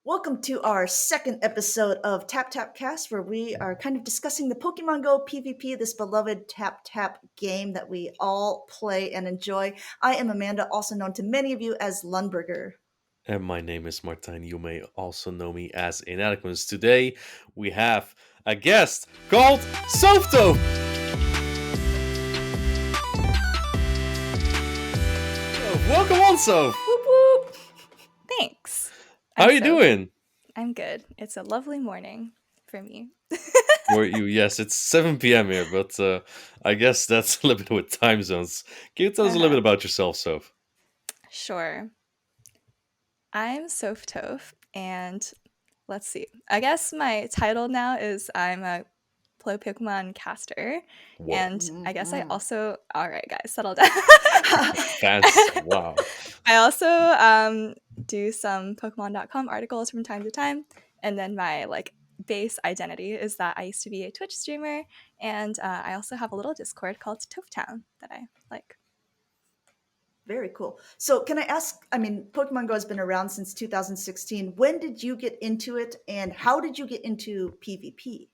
Welcome to our second episode of Tap Tap Cast, where we are kind of discussing the Pokemon Go PvP, this beloved tap tap game that we all play and enjoy. I am Amanda, also known to many of you as Lundberger. And my name is Martijn. You may also know me as Inadequates. Today we have a guest called Sophtoph. Welcome on, Soph. Whoop whoop. Thanks. How I'm are you Soph. doing? I'm good. It's a lovely morning for me. For you, yes, it's 7 p.m. here, but I guess that's a little bit with time zones. Can you tell us a little bit about yourself, Soph? Sure. I'm Sophtoph, and let's see. I guess my title now is I'm a Pokemon caster, Whoa, and I guess I Mhm. also. All right, guys, settle down. fancy! Wow. I also do some Pokemon.com articles from time to time, and then my base identity is that I used to be a Twitch streamer, and I also have a little Discord called Toph Town that I like. Very cool. So, can I ask? Pokemon Go has been around since 2016. When did you get into it, and how did you get into PvP?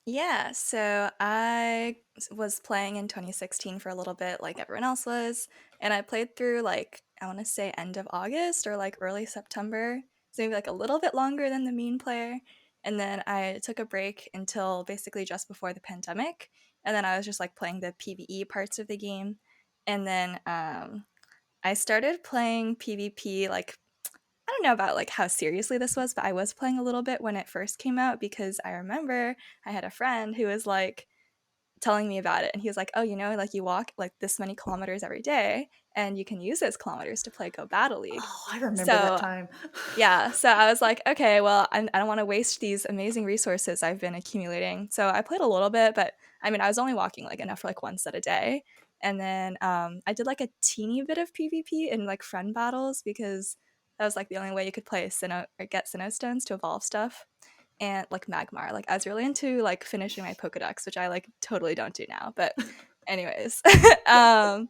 Yeah, so I was playing in 2016 for a little bit, like everyone else was, and I played through I want to say end of August or like early September, so maybe like a little bit longer than the mean player. And then I took a break until basically just before the pandemic, and then I was just like playing the PvE parts of the game, and then I started playing PvP like I don't know about like how seriously this was, but I was playing a little bit when it first came out because I remember I had a friend who was like telling me about it, and he was like, "Oh, like you walk like this many kilometers every day and you can use those kilometers to play Go Battle League." Oh, I remember that So, time. yeah, so I was like, "Okay, well, I don't want to waste these amazing resources I've been accumulating." So, I played a little bit, but I mean, I was only walking like enough for like one set a day. And then I did like a teeny bit of PvP in like friend battles because that was like the only way you could play Sinnoh or get Sinnoh stones to evolve stuff. And like Magmar, like I was really into like finishing my Pokedex, which I like totally don't do now. But anyways, um,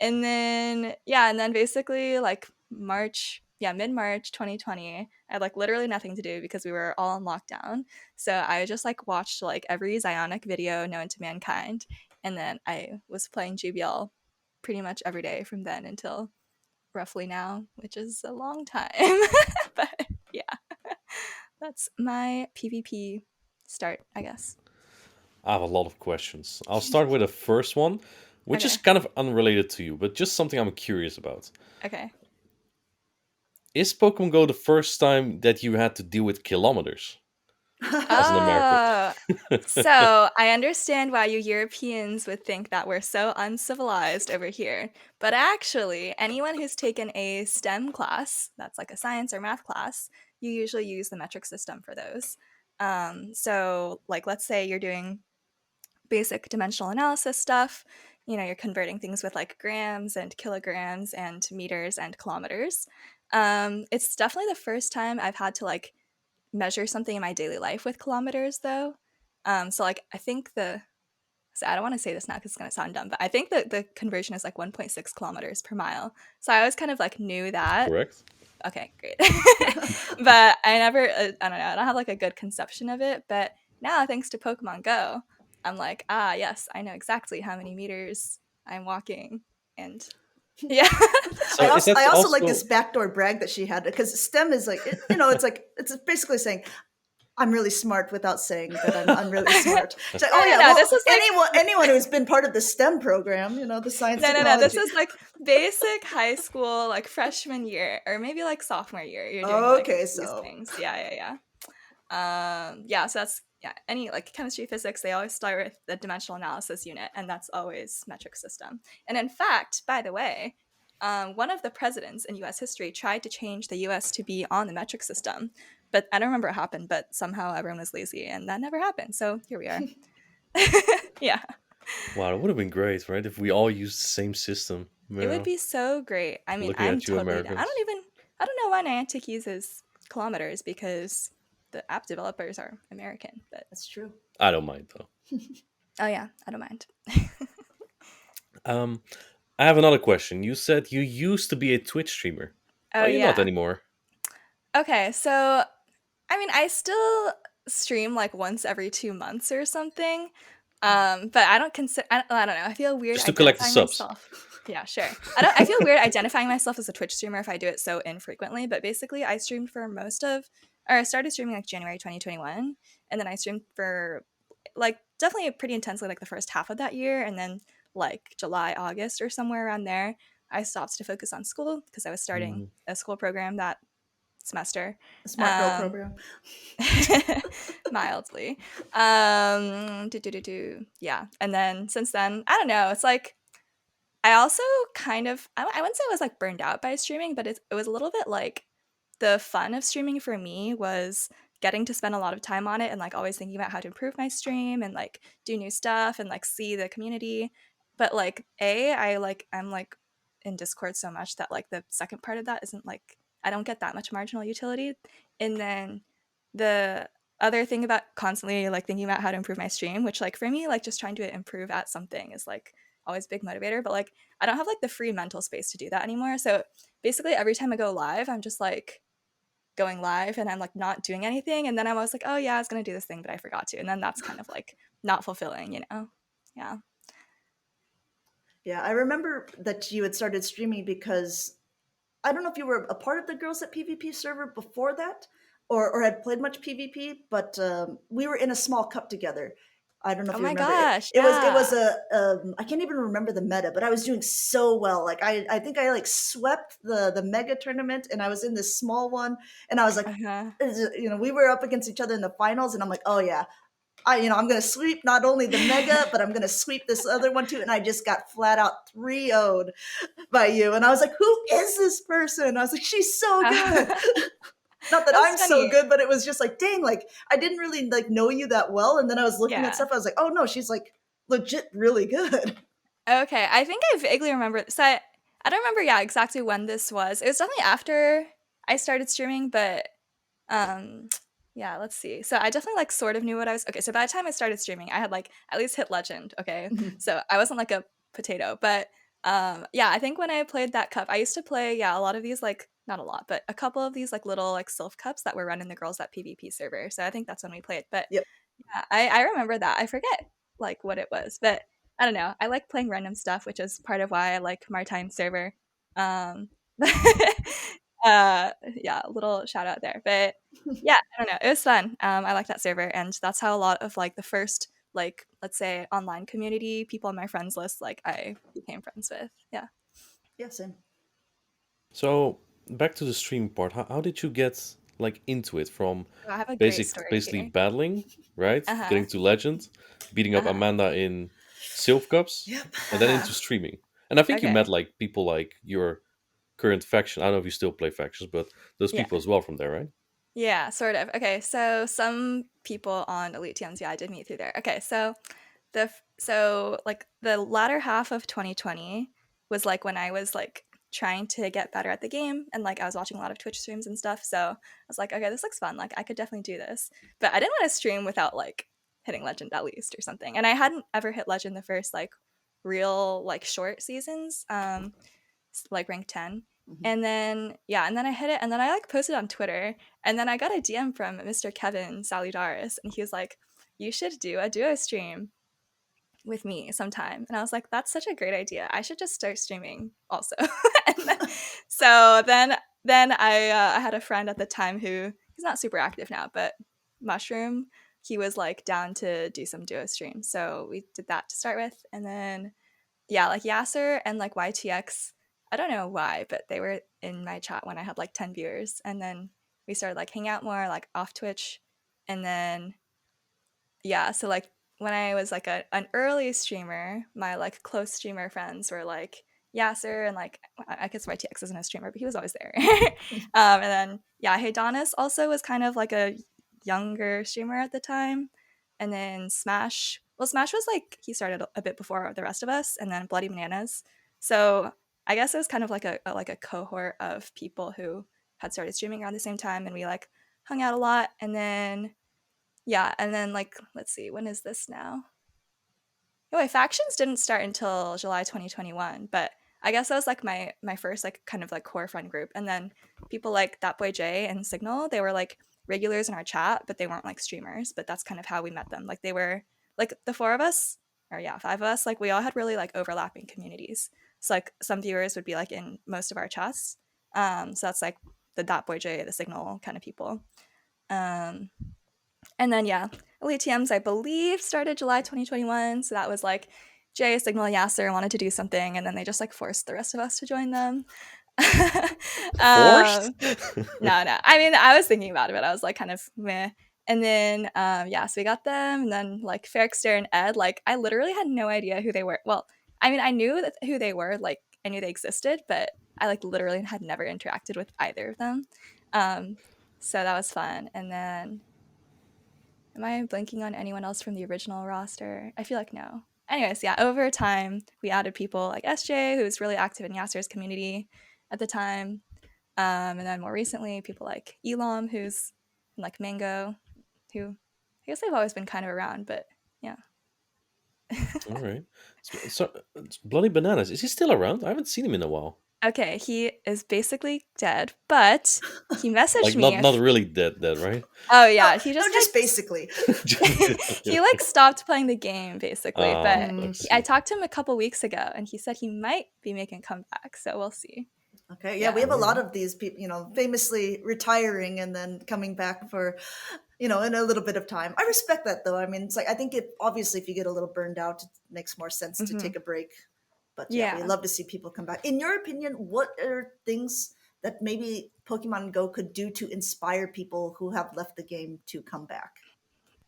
and then yeah, and then basically like March, yeah, mid-March 2020, I had like literally nothing to do because we were all on lockdown. So I just like watched like every Zionic video known to mankind, and then I was playing GBL pretty much every day from then until roughly now, which is a long time. But yeah, that's my PvP start, I guess. I have a lot of questions. I'll start with the first one, which is Okay. kind of unrelated to you, but just something I'm curious about. Okay. Is Pokemon Go the first time that you had to deal with kilometers as an American? Oh, so I understand why you Europeans would think that we're so uncivilized over here. But actually, anyone who's taken a STEM class, that's like a science or math class, you usually use the metric system for those. So, like, let's say you're doing basic dimensional analysis stuff, you're converting things with like grams and kilograms and meters and kilometers. It's definitely the first time I've had to like measure something in my daily life with kilometers though. So like I think so I don't want to say this now because it's going to sound dumb, but I think that the conversion is like 1.6 kilometers per mile. So I always kind of like knew that. Correct? Okay, great. But I never, I don't know, I don't have like a good conception of it. But now thanks to Pokemon Go, I'm like, yes, I know exactly how many meters I'm walking. And yeah. So I is also that I also like also this backdoor brag that she had because STEM is like it's like it's basically saying I'm really smart without saying that I'm really smart. It's like, No, oh no, yeah, no. well, This is like anyone who's been part of the STEM program, the science no, no, no. This technology. is like basic high school, like freshman year, or maybe like sophomore year. You're doing like Okay, these so things. Yeah, yeah, yeah. Yeah. So that's yeah. Any like chemistry, physics, they always start with the dimensional analysis unit, and that's always metric system. And in fact, by the way, one of the presidents in U.S. history tried to change the U.S. to be on the metric system, but I don't remember what happened. But somehow everyone was lazy, and that never happened. So here we are. Yeah. wow, it would have been great, right? If we all used the same system. It would be so great. I mean, Looking I'm at you totally down. Americans. I don't know why Niantic uses kilometers because the app developers are American, but that's true. I don't mind though. oh yeah, I don't mind. Um I have another question. You said you used to be a Twitch streamer. Oh Are you not yeah. anymore? Okay, so I mean, I still stream like once every 2 months or something. But I don't consider. I don't know. I feel weird Just to collect the identifying subs. myself. Yeah, sure. I don't. I feel weird identifying myself as a Twitch streamer if I do it so infrequently. But basically, I streamed for I started streaming like January 2021, and then I streamed for like definitely pretty intensely like the first half of that year, and then like July, August, or somewhere around there, I stopped to focus on school because I was starting Mhm. a school program that semester. A smart girl Um, program. mildly. Yeah. And then since then, I don't know. It's like I also kind of I wouldn't say I was like burned out by streaming, but it was a little bit like the fun of streaming for me was getting to spend a lot of time on it and like always thinking about how to improve my stream and like do new stuff and like see the community. But like I'm like in Discord so much that like the second part of that isn't like I don't get that much marginal utility. And then the other thing about constantly like thinking about how to improve my stream, which like for me like just trying to improve at something is like always a big motivator, but like I don't have like the free mental space to do that anymore. So basically every time I go live, I'm just like going live and I'm like not doing anything. And then I'm always like, oh yeah, I was gonna do this thing, but I forgot to. And then that's kind of like not fulfilling, you know? Yeah. Yeah, I remember that you had started streaming because I don't know if you were a part of the Girls at PvP server before that, or had played much PvP, but we were in a small cup together. I don't know Oh if you my remember it. gosh, It was yeah. a I can't even remember the meta, but I was doing so well. Like I think I like swept the mega tournament, and I was in this small one, and I was like, Uh-huh. we were up against each other in the finals, and I'm like, oh yeah, I'm gonna sweep not only the mega, but I'm gonna sweep this other one too. And I just got flat out 3-0'd by you. And I was like, who is this person? I was like, she's so good. Not that That's I'm so funny. good, but it was just like, dang, like I didn't really like know you that well. And then I was looking at Yeah. stuff. I was like, oh no, she's like legit really good. Okay. I think I vaguely remember. I don't remember, yeah, exactly when this was. It was definitely after I started streaming, but Um, yeah, let's see. So I definitely like sort of knew what I was. Okay, so by the time I started streaming, I had like at least hit legend. Okay, so I wasn't like a potato, but yeah, I think when I played that cup, I used to play a lot of these like not a lot, but a couple of these like little like Sylph cups that were run in the girls that PvP server. So I think that's when we played. But Yep. yeah, I remember that. I forget like what it was, but I don't know. I like playing random stuff, which is part of why I like Martine's server. Um, yeah, a little shout out there. But yeah, I don't know. It was fun. I like that server, and that's how a lot of like the first like let's say online community people on my friends list like I became friends with. Yeah. Yeah, same. So back to the stream part. How did you get like into it from Oh, I have a great story basically here. battling, right? Uh huh. Getting to legend, beating Uh up huh. Amanda in Sylph Cups, Yep. and then Uh huh. into streaming. And I think you Okay. met like people like your current faction. I don't know if you still play factions, but those Yeah. people as well from there, right? Yeah, sort of. Okay, so some people on Elite TMs, yeah, I did meet through there. Okay, so like the latter half of 2020 was like when I was like trying to get better at the game and like I was watching a lot of Twitch streams and stuff. So I was like, okay, this looks fun. Like I could definitely do this. But I didn't want to stream without like hitting legend at least or something. And I hadn't ever hit legend the first like real like short seasons. Like rank 10. Mhm. And then and then I hit it and then I like posted on Twitter and then I got a DM from Mr. Kevin Saludaris and he was like, you should do a duo stream with me sometime. And I was like, that's such a great idea. I should just start streaming also. and then, so then I had a friend at the time who he's not super active now, but Mushroom, he was like down to do some duo streams. So we did that to start with. And then like Yasser and like YTX, I don't know why, but they were in my chat when I had like 10 viewers. And then we started like hanging out more like off Twitch. And then so like when I was like an early streamer, my like close streamer friends were like Yasser and like I guess YTX isn't a streamer, but he was always there. And then Hey Donis also was kind of like a younger streamer at the time. And then Smash, well, Smash was like he started a bit before the rest of us, and then Bloody Bananas. So I guess it was kind of like a cohort of people who had started streaming around the same time, and we like hung out a lot. And then and then like let's see, when is this now? Oh, wait, factions didn't start until July 2021, but I guess that was like my first like kind of like core friend group. And then people like That Boy J and Signal, they were like regulars in our chat, but they weren't like streamers. But that's kind of how we met them. Like they were like the four of us, or yeah, five of us. Like we all had really like overlapping communities. So like some viewers would be like in most of our chats. So that's like the Dot Boy J, the Signal kind of people. And then yeah, Elite TMs I believe started July 2021. So that was like Jay, Signal, Yasser wanted to do something, and then they just like forced the rest of us to join them. Forced? No. I mean, I was thinking about it, but I was like kind of meh. And then yeah, so we got them, and then like Ferrickster and Ed, like I literally had no idea who they were. Well, I mean, I knew who they were, like I knew they existed, but I like literally had never interacted with either of them. So that was fun. And then am I blanking on anyone else from the original roster? I feel like no. Anyways, yeah, over time, we added people like SJ, who was really active in Yasser's community at the time. And then more recently, people like Elam, who's in like Mango, who I guess they've always been kind of around, but yeah. All right. So, Bloody Bananas, is he still around? I haven't seen him in a while. Okay, he is basically dead, but he messaged Like me. not really dead, right? Oh yeah, he just no, just basically. he like stopped playing the game basically, but I I see. talked to him a couple weeks ago, and he said he might be making a comeback. So we'll see. Okay, yeah, we Yeah. have a lot of these people, famously retiring and then coming back for, in a little bit of time. I respect that though. I mean, it's like I think obviously if you get a little burned out, it makes more sense to take a break. But yeah, we Yeah. love to see people come back. In your opinion, what are things that maybe Pokemon Go could do to inspire people who have left the game to come back?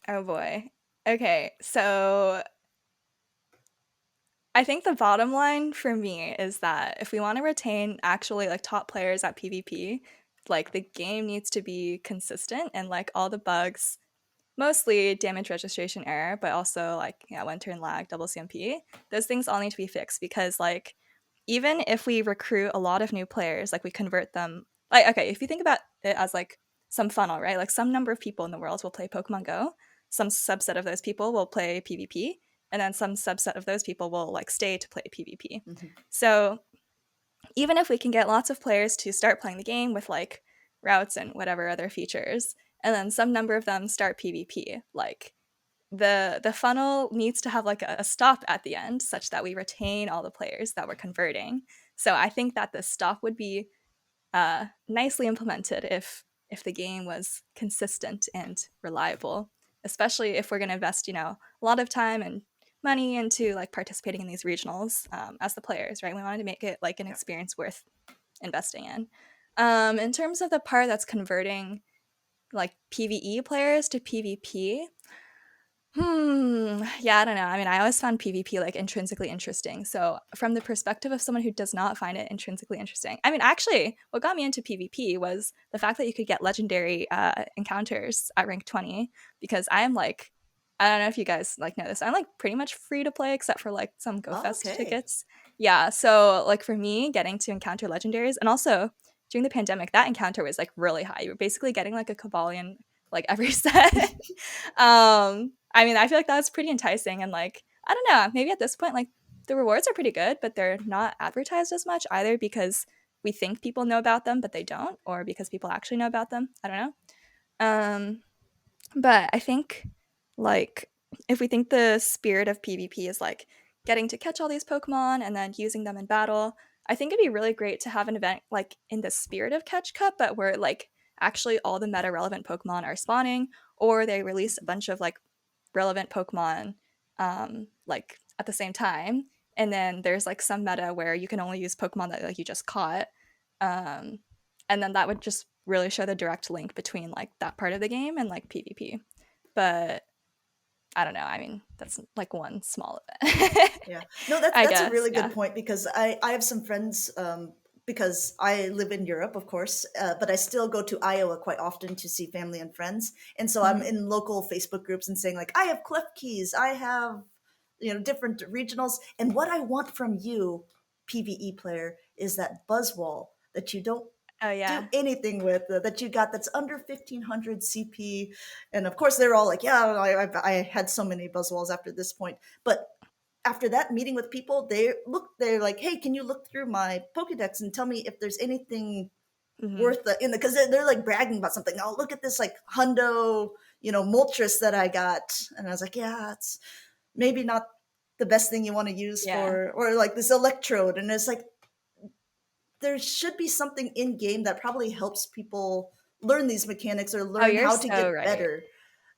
Oh boy. Okay, so I think the bottom line for me is that if we want to retain actually like top players at PvP, like the game needs to be consistent, and like all the bugs, mostly damage registration error, but also like one turn lag, double CMP, those things all need to be fixed, because like even if we recruit a lot of new players, like we convert them, like okay, if you think about it as like some funnel, right? Like some number of people in the world will play Pokemon Go, some subset of those people will play PvP, and then some subset of those people will like stay to play PvP. Mm-hmm. So even if we can get lots of players to start playing the game with like routes and whatever other features, and then some number of them start PvP, like the funnel needs to have like a stop at the end, such that we retain all the players that we're converting. So I think that the stop would be nicely implemented if the game was consistent and reliable, especially if we're going to invest a lot of time and money into like participating in these regionals as the players, right? We wanted to make it like an experience worth investing in. In terms of the part that's converting like PvE players to PvP, yeah, I don't know. I mean, I always found PvP like intrinsically interesting. So, from the perspective of someone who does not find it intrinsically interesting, I mean, actually, what got me into PvP was the fact that you could get legendary encounters at rank 20. Because I am like, I don't know if you guys like know this, I'm like pretty much free to play except for like some GoFest Okay. tickets. Yeah, so like for me, getting to encounter legendaries, and also during the pandemic, that encounter was like really high. You were basically getting like a Cavalion like every set. I mean, I feel like that's pretty enticing, and like I don't know, maybe at this point like the rewards are pretty good, but they're not advertised as much, either because we think people know about them but they don't, or because people actually know about them. I don't know. But I think like if we think the spirit of PvP is like getting to catch all these Pokemon and then using them in battle, I think it'd be really great to have an event like in the spirit of Catch Cup, but where like actually all the meta relevant Pokemon are spawning, or they release a bunch of like relevant Pokemon like at the same time, and then there's like some meta where you can only use Pokemon that like you just caught, and then that would just really show the direct link between like that part of the game and like PvP. But I don't know. I mean, that's like one small event. Yeah. No, that's I a guess, really yeah. good point, because I have some friends, because I live in Europe, of course, but I still go to Iowa quite often to see family and friends. And so I'm in local Facebook groups and saying like, I have cleft keys, I have, different regionals. And what I want from you, PvE player, is that buzz wall that you don't Oh do yeah. anything with, that you got that's under 1500 CP. And of course they're all like, yeah, I had so many buzz walls after this point. But after that meeting with people, they're like, hey, can you look through my Pokedex and tell me if there's anything Mhm. worth the, in the, because they're like bragging about something. Oh, look at this like hundo, Moltres that I got. And I was like, yeah, it's maybe not the best thing you want to use Yeah. for, or like this electrode. And it's like, there should be something in game that probably helps people learn these mechanics or Oh, learn you're how to so get right. better.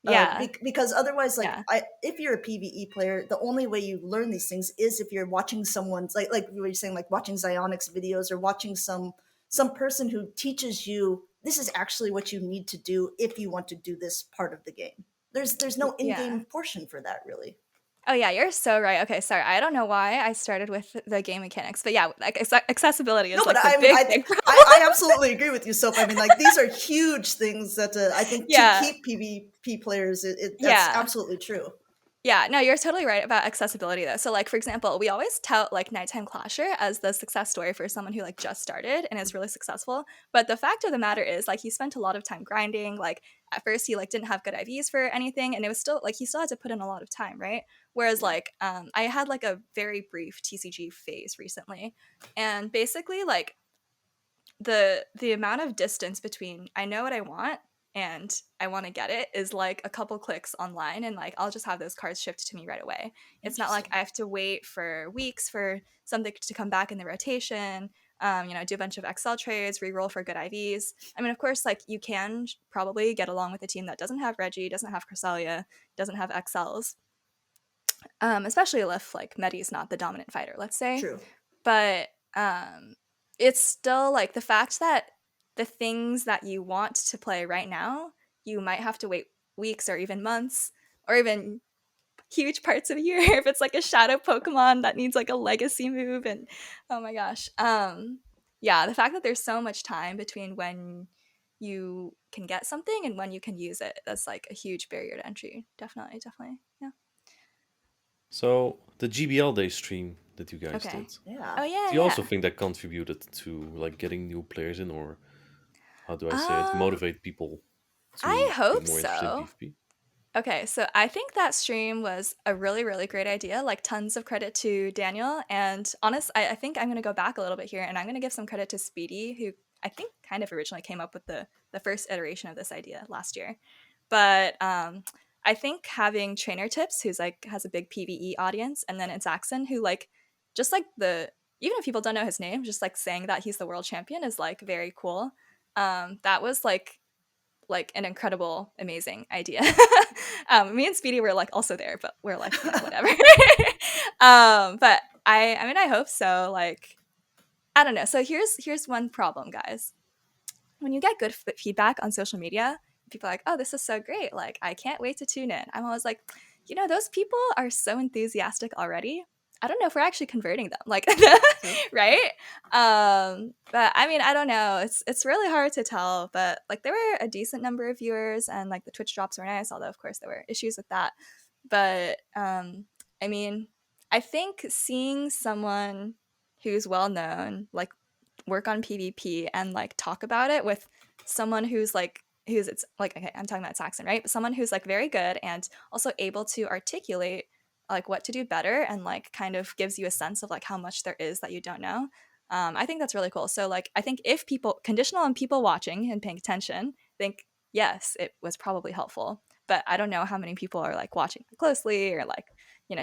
Yeah. Because otherwise, like, Yeah. if you're a PVE player, the only way you learn these things is if you're watching someone's, like we were saying, like watching Xionics videos or watching some person who teaches you this is actually what you need to do if you want to do this part of the game. There's no Yeah. in-game portion for that, really. Oh, yeah, you're so right. Okay, sorry. I don't know why I started with the game mechanics, but yeah, like accessibility No, is but like the I mean, big problem. I absolutely agree with you, Soph. I mean, like these are huge things that I think to Yeah. keep PvP players, that's Yeah. absolutely true. Yeah, no, you're totally right about accessibility though. So like for example, we always tout like Nighttime Clasher as the success story for someone who like just started and is really successful. But the fact of the matter is like he spent a lot of time grinding. Like at first he like didn't have good IVs for anything and it was still like he still had to put in a lot of time, right? Whereas like I had like a very brief TCG phase recently and basically like the amount of distance between I know what I want and I want to get it is like a couple clicks online and like I'll just have those cards shipped to me right away. It's not like Interesting. I have to wait for weeks for something to come back in the rotation. Do a bunch of Excel trades, re-roll for good IVs. I mean, of course, like you can probably get along with a team that doesn't have Reggie, doesn't have Cresselia, doesn't have XLs, especially if like Medi's not the dominant fighter, let's say. True. But it's still like the fact that the things that you want to play right now, you might have to wait weeks or even months or even huge parts of a year if it's like a shadow Pokemon that needs like a legacy move and oh my gosh. Yeah, the fact that there's so much time between when you can get something and when you can use it, that's like a huge barrier to entry. Definitely, definitely. Yeah. So the GBL Day stream that you guys Okay. did, Yeah. Oh yeah, do you yeah. also think that contributed to like getting new players in, or how do I say it, Um motivate people I to be hope more interested in so. PvP? Okay, so I think that stream was a really, really great idea. Like tons of credit to Daniel. And I think I'm gonna go back a little bit here and I'm gonna give some credit to Speedy, who I think kind of originally came up with the first iteration of this idea last year. But I think having Trainer Tips, who's like has a big PvE audience, and then it's Axon, who like just like the even if people don't know his name, just like saying that he's the world champion is like very cool. That was like an incredible, amazing idea. Me and Speedy were like also there, but we're like, whatever. But I mean, I hope so. Like, I don't know. So here's one problem, guys. When you get good feedback on social media, people are like, oh, this is so great. Like, I can't wait to tune in. I'm always like, those people are so enthusiastic already. I don't know if we're actually converting them, like, right? But I mean, I don't know. It's really hard to tell. But like, there were a decent number of viewers, and like the Twitch drops were nice. Although, of course, there were issues with that. But I mean, I think seeing someone who's well known, like work on PvP and like talk about it with someone who's it's like okay, I'm talking about Saxon, right? But someone who's like very good and also able to articulate like what to do better and like kind of gives you a sense of like how much there is that you don't know. I think that's really cool. So like I think if people conditional on people watching and paying attention, think yes, it was probably helpful. But I don't know how many people are like watching closely or like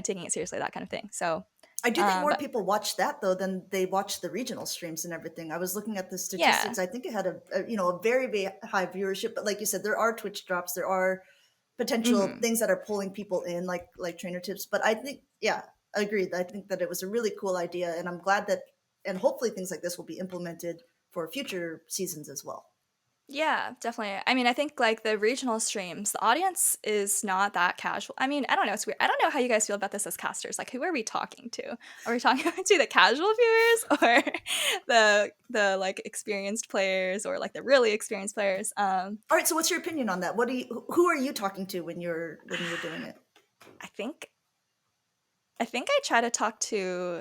taking it seriously, that kind of thing. So I do think more but people watch that though than they watch the regional streams and everything. I was looking at the yeah. statistics. I think it had a very, very high viewership. But like you said, there are Twitch drops. There are potential Hmm. things that are pulling people in, like trainer tips. But I think, yeah, agreed. I think that it was a really cool idea, and I'm glad that, and hopefully things like this will be implemented for future seasons as well. Yeah, definitely. I mean, I think like the regional streams, the audience is not that casual. I mean, I don't know. It's weird. I don't know how you guys feel about this as casters. Like, who are we talking to? Are we talking to the casual viewers or the like experienced players or like the really experienced players? All right. So, what's your opinion on that? Who are you talking to when you're doing it? I think I try to talk to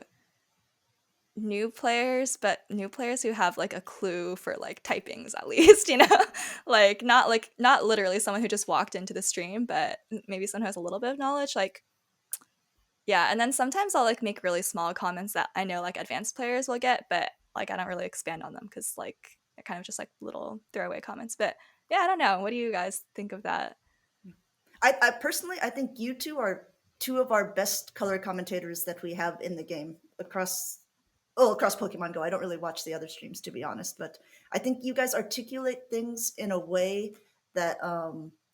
new players, but new players who have like a clue for like typings at least, like not literally someone who just walked into the stream, but maybe someone who has a little bit of knowledge, like yeah. And then sometimes I'll like make really small comments that I know like advanced players will get, but like I don't really expand on them because like kind of just like little throwaway comments. But yeah, I don't know. What do you guys think of that? I personally, I think you two are two of our best color commentators that we have in the game across Pokemon Go. I don't really watch the other streams, to be honest, but I think you guys articulate things in a way that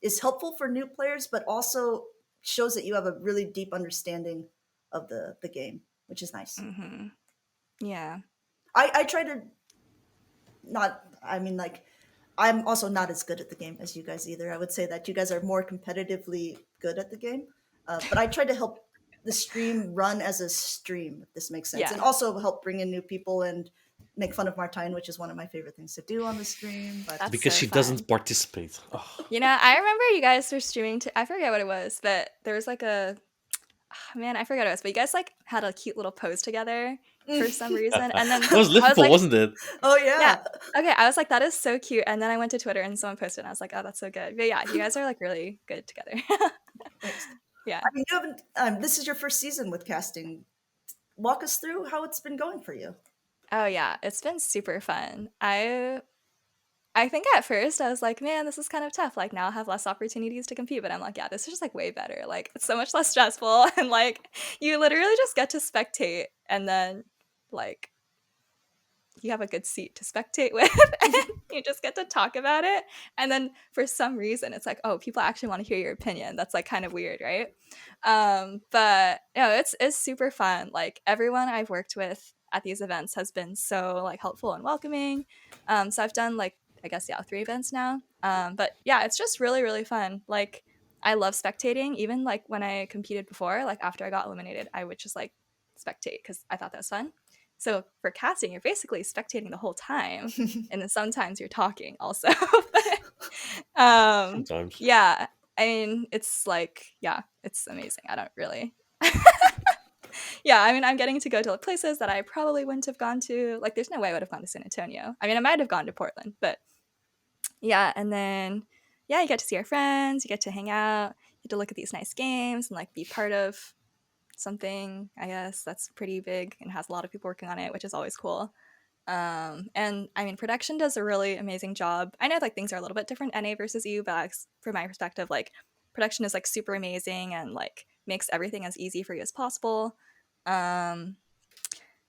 is helpful for new players, but also shows that you have a really deep understanding of the game, which is nice. Mm-hmm. Yeah. I try to not. I mean, like, I'm also not as good at the game as you guys either. I would say that you guys are more competitively good at the game, but I try to help the stream run as a stream, if this makes sense, Yeah. and also help bring in new people and make fun of Martine, which is one of my favorite things to do on the stream. But That's Because so she fun. doesn't participate. Oh. You know, I remember you guys were streaming I forget what it was, but there was like man, I forget what it was, but you guys like had a cute little pose together for some reason. And then That was I was Liverpool, like, wasn't it? oh yeah, yeah. Okay, I was like, that is so cute. And then I went to Twitter and someone posted and I was like, oh, that's so good. But yeah, you guys are like really good together. thanks. Yeah. I mean, you haven't. This is your first season with casting. Walk us through how it's been going for you. Oh yeah, it's been super fun. I think at first I was like, man, this is kind of tough. Like now I have less opportunities to compete, but I'm like, yeah, this is just like way better. Like it's so much less stressful and like you literally just get to spectate and then like you have a good seat to spectate with and you just get to talk about it. And then for some reason it's like, oh, people actually want to hear your opinion. That's like kind of weird, right? But it's super fun. Like everyone I've worked with at these events has been so like helpful and welcoming. So I've done like I guess 3 events now. But yeah, it's just really, really fun. Like I love spectating. Even like when I competed before, like after I got eliminated, I would just like spectate because I thought that was fun. So for casting, you're basically spectating the whole time, and then sometimes you're talking also. Sometimes. Yeah, I mean, it's like, yeah, it's amazing. I don't really. Yeah, I mean, I'm getting to go to places that I probably wouldn't have gone to. Like, there's no way I would have gone to San Antonio. I mean, I might have gone to Portland, but yeah, and then yeah, you get to see our friends, you get to hang out, you get to look at these nice games and like be part of something, I guess, that's pretty big and has a lot of people working on it, which is always cool. And I mean, production does a really amazing job. I know like things are a little bit different NA versus EU, but from my perspective, like production is like super amazing and like makes everything as easy for you as possible.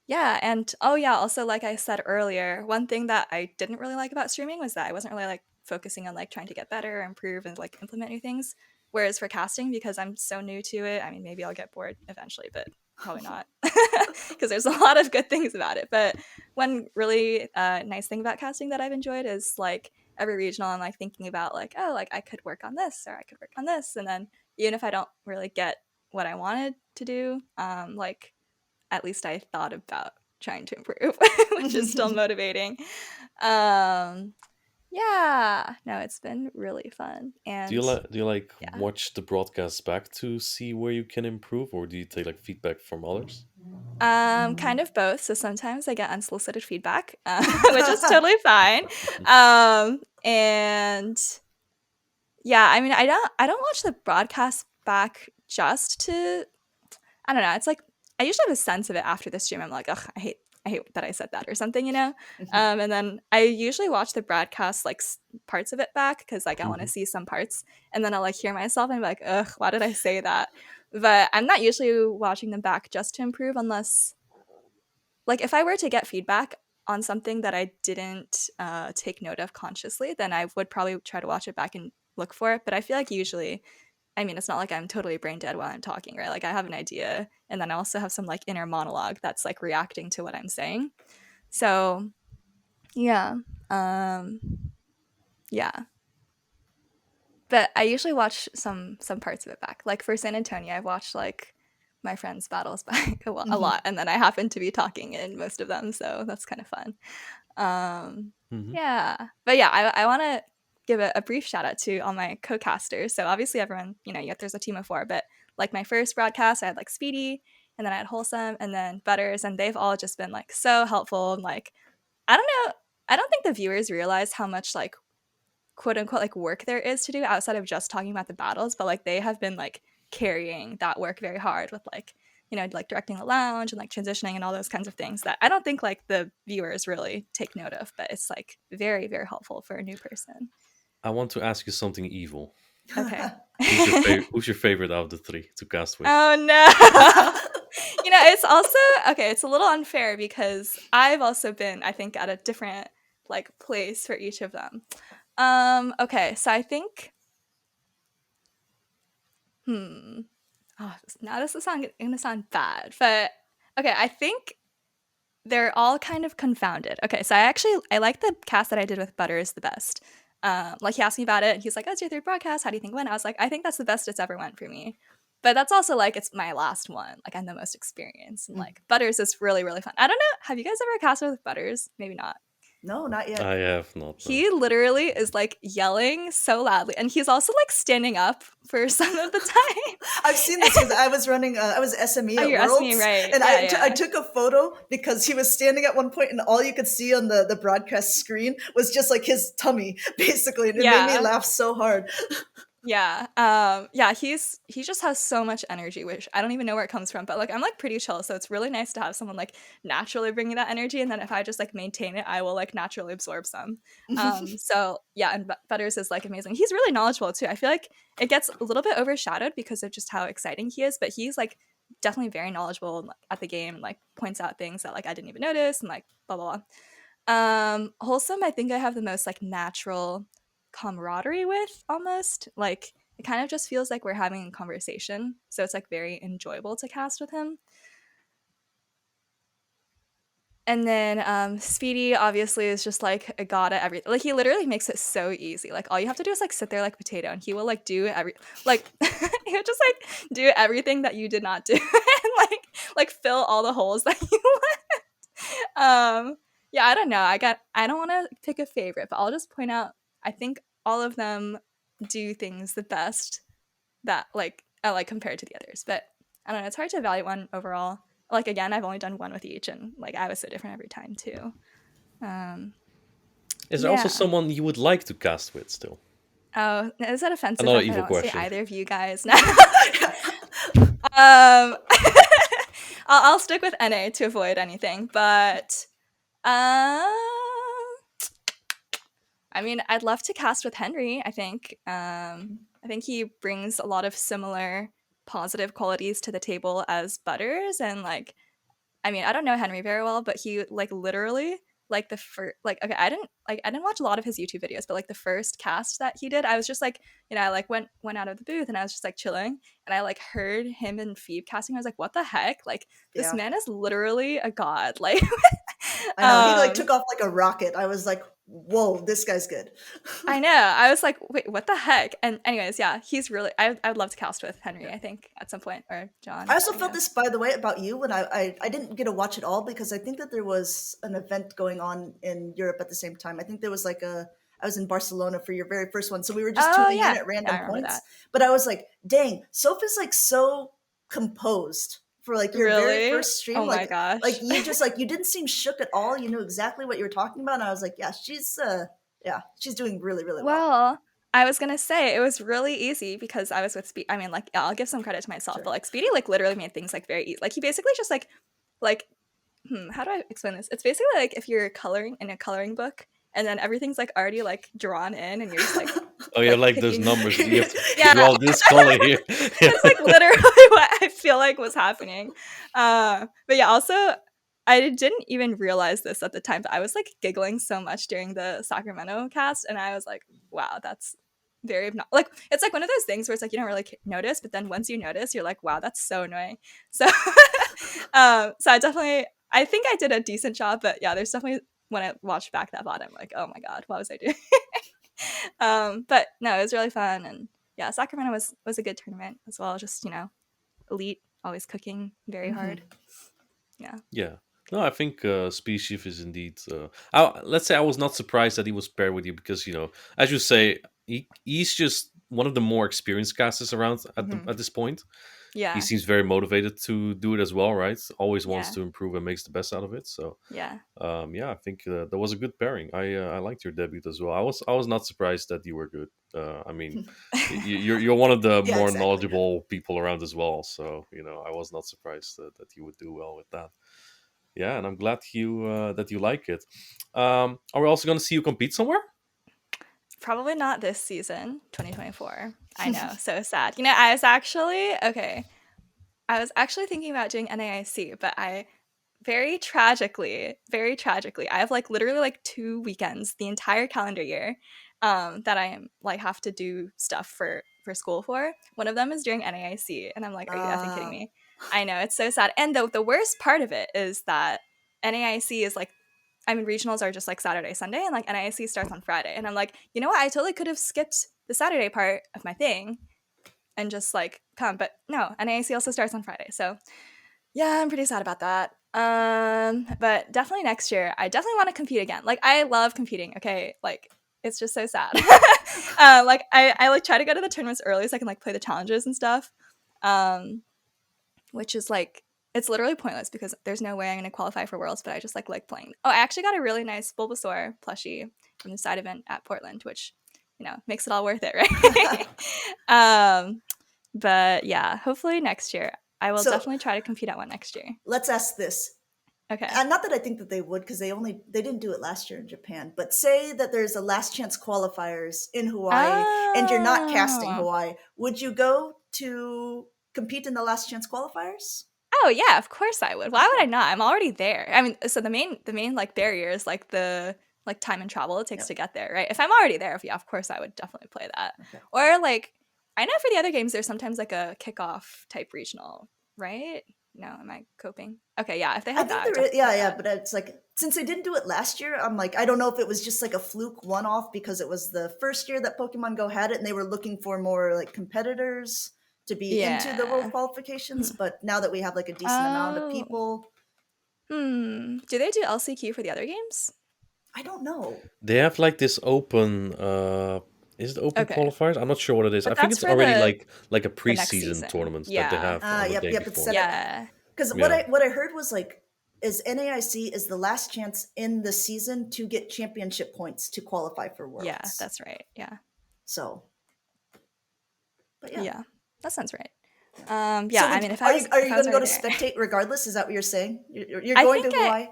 Yeah, and oh yeah, also like I said earlier, one thing that I didn't really like about streaming was that I wasn't really like focusing on like trying to get better, improve, and like implement new things. Whereas for casting, because I'm so new to it, I mean, maybe I'll get bored eventually, but probably not, because there's a lot of good things about it. But one really nice thing about casting that I've enjoyed is like every regional, I'm like thinking about like, oh, like I could work on this or I could work on this, and then even if I don't really get what I wanted to do, like at least I thought about trying to improve, which is still motivating. Yeah, no, it's been really fun. And Do you like yeah. watch the broadcast back to see where you can improve, or do you take like feedback from others? Kind of both. So sometimes I get unsolicited feedback, which is totally fine. And yeah, I mean, I don't watch the broadcast back just to, I don't know. It's like I usually have a sense of it after the stream. I'm like, ugh, I hate that I said that or something, you know. And then I usually watch the broadcast like parts of it back because like I want to see some parts, and then I'll like hear myself and be like, ugh, why did I say that? But I'm not usually watching them back just to improve, unless like if I were to get feedback on something that I didn't take note of consciously, then I would probably try to watch it back and look for it. But I feel like usually, I mean, it's not like I'm totally brain dead while I'm talking, right? Like I have an idea, and then I also have some like inner monologue that's like reacting to what I'm saying. So yeah. Yeah. But I usually watch some parts of it back. Like for San Antonio, I've watched like my friends' battles back a lot, and then I happen to be talking in most of them, so that's kind of fun. Yeah, but yeah, I want to give a brief shout out to all my co-casters. So obviously everyone, you know, there's a team of 4, but like my first broadcast, I had like Speedy, and then I had Wholesome, and then Butters, and they've all just been like so helpful. And like, I don't know, I don't think the viewers realize how much like quote unquote like work there is to do outside of just talking about the battles, but like they have been like carrying that work very hard with like like directing the lounge and like transitioning and all those kinds of things that I don't think like the viewers really take note of, but it's like very, very helpful for a new person. I want to ask you something evil. Okay. Who's your favorite out of the three to cast with? Oh no. It's also okay, it's a little unfair because I've also been, I think, at a different like place for each of them. Okay, so I think now this is gonna sound bad, but okay, I think they're all kind of confounded. Okay, so I like the cast that I did with Butters the best. Like he asked me about it, and he's like, "Oh, it's your third broadcast. How do you think it went?" I was like, "I think that's the best it's ever went for me." But that's also like it's my last one. Like I'm the most experienced, and like Butters is really really fun. I don't know. Have you guys ever casted with Butters? Maybe not. No, not yet. I have not. No. He literally is like yelling so loudly, and he's also like standing up for some of the time. I've seen this because I was running. I was SME at you're Worlds, SME, right? and Yeah, I took a photo because he was standing at one point, and all you could see on the broadcast screen was just like his tummy, basically, and it made me laugh so hard. Yeah, he just has so much energy, which I don't even know where it comes from, but like I'm like pretty chill, so it's really nice to have someone like naturally bringing that energy, and then if I just like maintain it, I will like naturally absorb some. So yeah, and Butters is like amazing. He's really knowledgeable too. I feel like it gets a little bit overshadowed because of just how exciting he is, but he's like definitely very knowledgeable at the game and like points out things that like I didn't even notice and like blah blah blah. Wholesome, I think I have the most like natural camaraderie with, almost like it kind of just feels like we're having a conversation, so it's like very enjoyable to cast with him. And then Speedy obviously is just like a god at everything. Like he literally makes it so easy. Like all you have to do is like sit there like potato, and he will like do like he'll just like do everything that you did not do, and like fill all the holes that you left. Yeah, I don't know. I don't want to pick a favorite, but I'll just point out I think all of them do things the best that like I like compared to the others. But I don't know, it's hard to evaluate one overall. Like again, I've only done one with each, and like I was so different every time too. Is there also someone you would like to cast with still? Oh, is that offensive? Another if evil I don't question. See either of you guys. I'll stick with NA to avoid anything, but I mean, I'd love to cast with Henry. I think he brings a lot of similar positive qualities to the table as Butters, and like, I mean, I don't know Henry very well, but he like literally like the first like okay, I didn't watch a lot of his YouTube videos, but like the first cast that he did, I was just like, I like went out of the booth and I was just like chilling, and I like heard him and Phoebe casting. I was like, what the heck? Like this man is literally a god. Like I know he like took off like a rocket. I was like, whoa, this guy's good. I know. I was like, wait, what the heck? And anyways, yeah, he's really. I would love to cast with Henry. I think at some point, or John. I also felt this, by the way, about you when I didn't get to watch it all because I think that there was an event going on in Europe at the same time. I think there was like I was in Barcelona for your very first one, so we were just tuning in at random points. But I was like, dang, Soph is like so composed for like your very first stream. Oh my gosh. Like you just like you didn't seem shook at all. You knew exactly what you were talking about. And I was like, yeah, she's doing really, really well. Well, I was gonna say it was really easy because I was with Speedy. I mean, like, I'll give some credit to myself, but like Speedy like literally made things like very easy. Like he basically just like how do I explain this? It's basically like if you're coloring in a coloring book and then everything's like already like drawn in and you're just like oh yeah, like those numbers. You have to draw this color here. That's like literally what I feel like was happening. But yeah, also I didn't even realize this at the time, but I was like giggling so much during the Sacramento cast, and I was like, wow, that's very like it's like one of those things where it's like you don't really notice, but then once you notice, you're like, wow, that's so annoying. So so I think I did a decent job, but yeah, there's definitely when I watched back that VOD, I'm like, oh my god, what was I doing? But no, it was really fun, and yeah, Sacramento was a good tournament as well. Just elite, always cooking very hard. Yeah. No, I think Species is indeed. Let's say I was not surprised that he was paired with you because as you say, he's just one of the more experienced casters around at this point. Yeah, he seems very motivated to do it as well, right? Always wants to improve and makes the best out of it. So I think that was a good pairing. I liked your debut as well. I was not surprised that you were good. I mean, you're one of the Yeah, more exactly. knowledgeable people around as well. So I was not surprised that you would do well with that. Yeah, and I'm glad that you like it. Are we also going to see you compete somewhere? Probably not this season, 2024. I know, so sad. I was actually thinking about doing NAIC, but very tragically, I have like literally like 2 weekends the entire calendar year that I am like have to do stuff for school for. One of them is during NAIC, and I'm like, are you effing kidding me? I know, it's so sad. And the worst part of it is that NAIC is like, I mean, regionals are just like Saturday, Sunday, and like NIC starts on Friday. And I'm like, you know what? I totally could have skipped the Saturday part of my thing and just like come, but no, NIC also starts on Friday. So yeah, I'm pretty sad about that. But definitely next year, I definitely want to compete again. Like, I love competing. Okay, like it's just so sad. Like I like try to go to the tournaments early so I can like play the challenges and stuff. Which is like, it's literally pointless because there's no way I'm going to qualify for Worlds, but I just like playing. Oh, I actually got a really nice Bulbasaur plushie from the side event at Portland, which, makes it all worth it, right? But yeah, hopefully next year. I will definitely try to compete at one next year. Let's ask this. Okay. And not that I think that they would, because they didn't do it last year in Japan, but say that there's a last chance qualifiers in Hawaii and you're not casting Hawaii. Would you go to compete in the last chance qualifiers? Oh yeah, of course I would. Why would I not? I'm already there. I mean, so the main like barrier is like the like time and travel it takes to get there, right? If I'm already there, yeah, of course I would definitely play that. Okay. Or like, I know for the other games there's sometimes like a kickoff type regional, right? No, am I coping? Okay, yeah, if they have that. But it's like, since they didn't do it last year, I'm like, I don't know if it was just like a fluke one-off because it was the first year that Pokemon Go had it and they were looking for more like competitors to be into the world qualifications, but now that we have like a decent amount of people. Do they do LCQ for the other games? I don't know. They have like this open is it open qualifiers? I'm not sure what it is. But I think it's already like a preseason tournament that they have on the day before. Because what I heard was like, is NAIC is the last chance in the season to get championship points to qualify for Worlds. Yeah, that's right. Yeah. So, but yeah, that sounds right. I mean, are you going to go to spectate regardless? Is that what you're saying? You're going to Hawaii?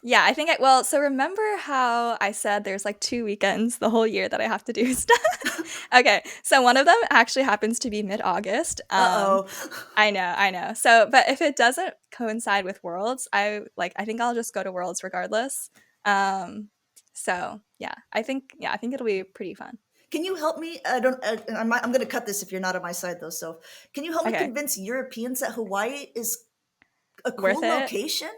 Yeah, I think so remember how I said there's like 2 weekends the whole year that I have to do stuff? Okay, so one of them actually happens to be mid-August. I know. So, but if it doesn't coincide with Worlds, I think I'll just go to Worlds regardless. So yeah, I think it'll be pretty fun. Can you help me? I'm going to cut this if you're not on my side though. So can you help me convince Europeans that Hawaii is a cool location?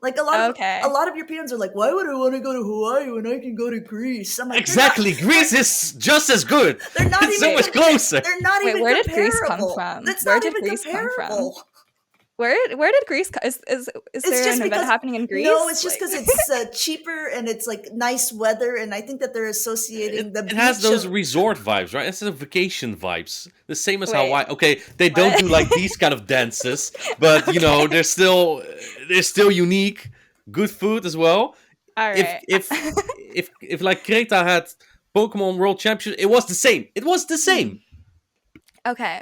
Like a lot of Europeans are like, why would I want to go to Hawaii when I can go to Greece? I'm like, exactly, Greece is just as good. They're not even so much closer. They're not even where comparable. Did Greece come from? That's where not did even Greece comparable. Come from? Where did Greece come? Is there an event happening in Greece? No, it's just because it's cheaper and it's like nice weather, and I think that they're associating it has those resort vibes, right? It's the vacation vibes, the same as Hawaii. Okay, they don't do like these kind of dances, but they're still unique. Good food as well. All right. If like Creta had Pokemon World Championship, it was the same. It was the same. Okay.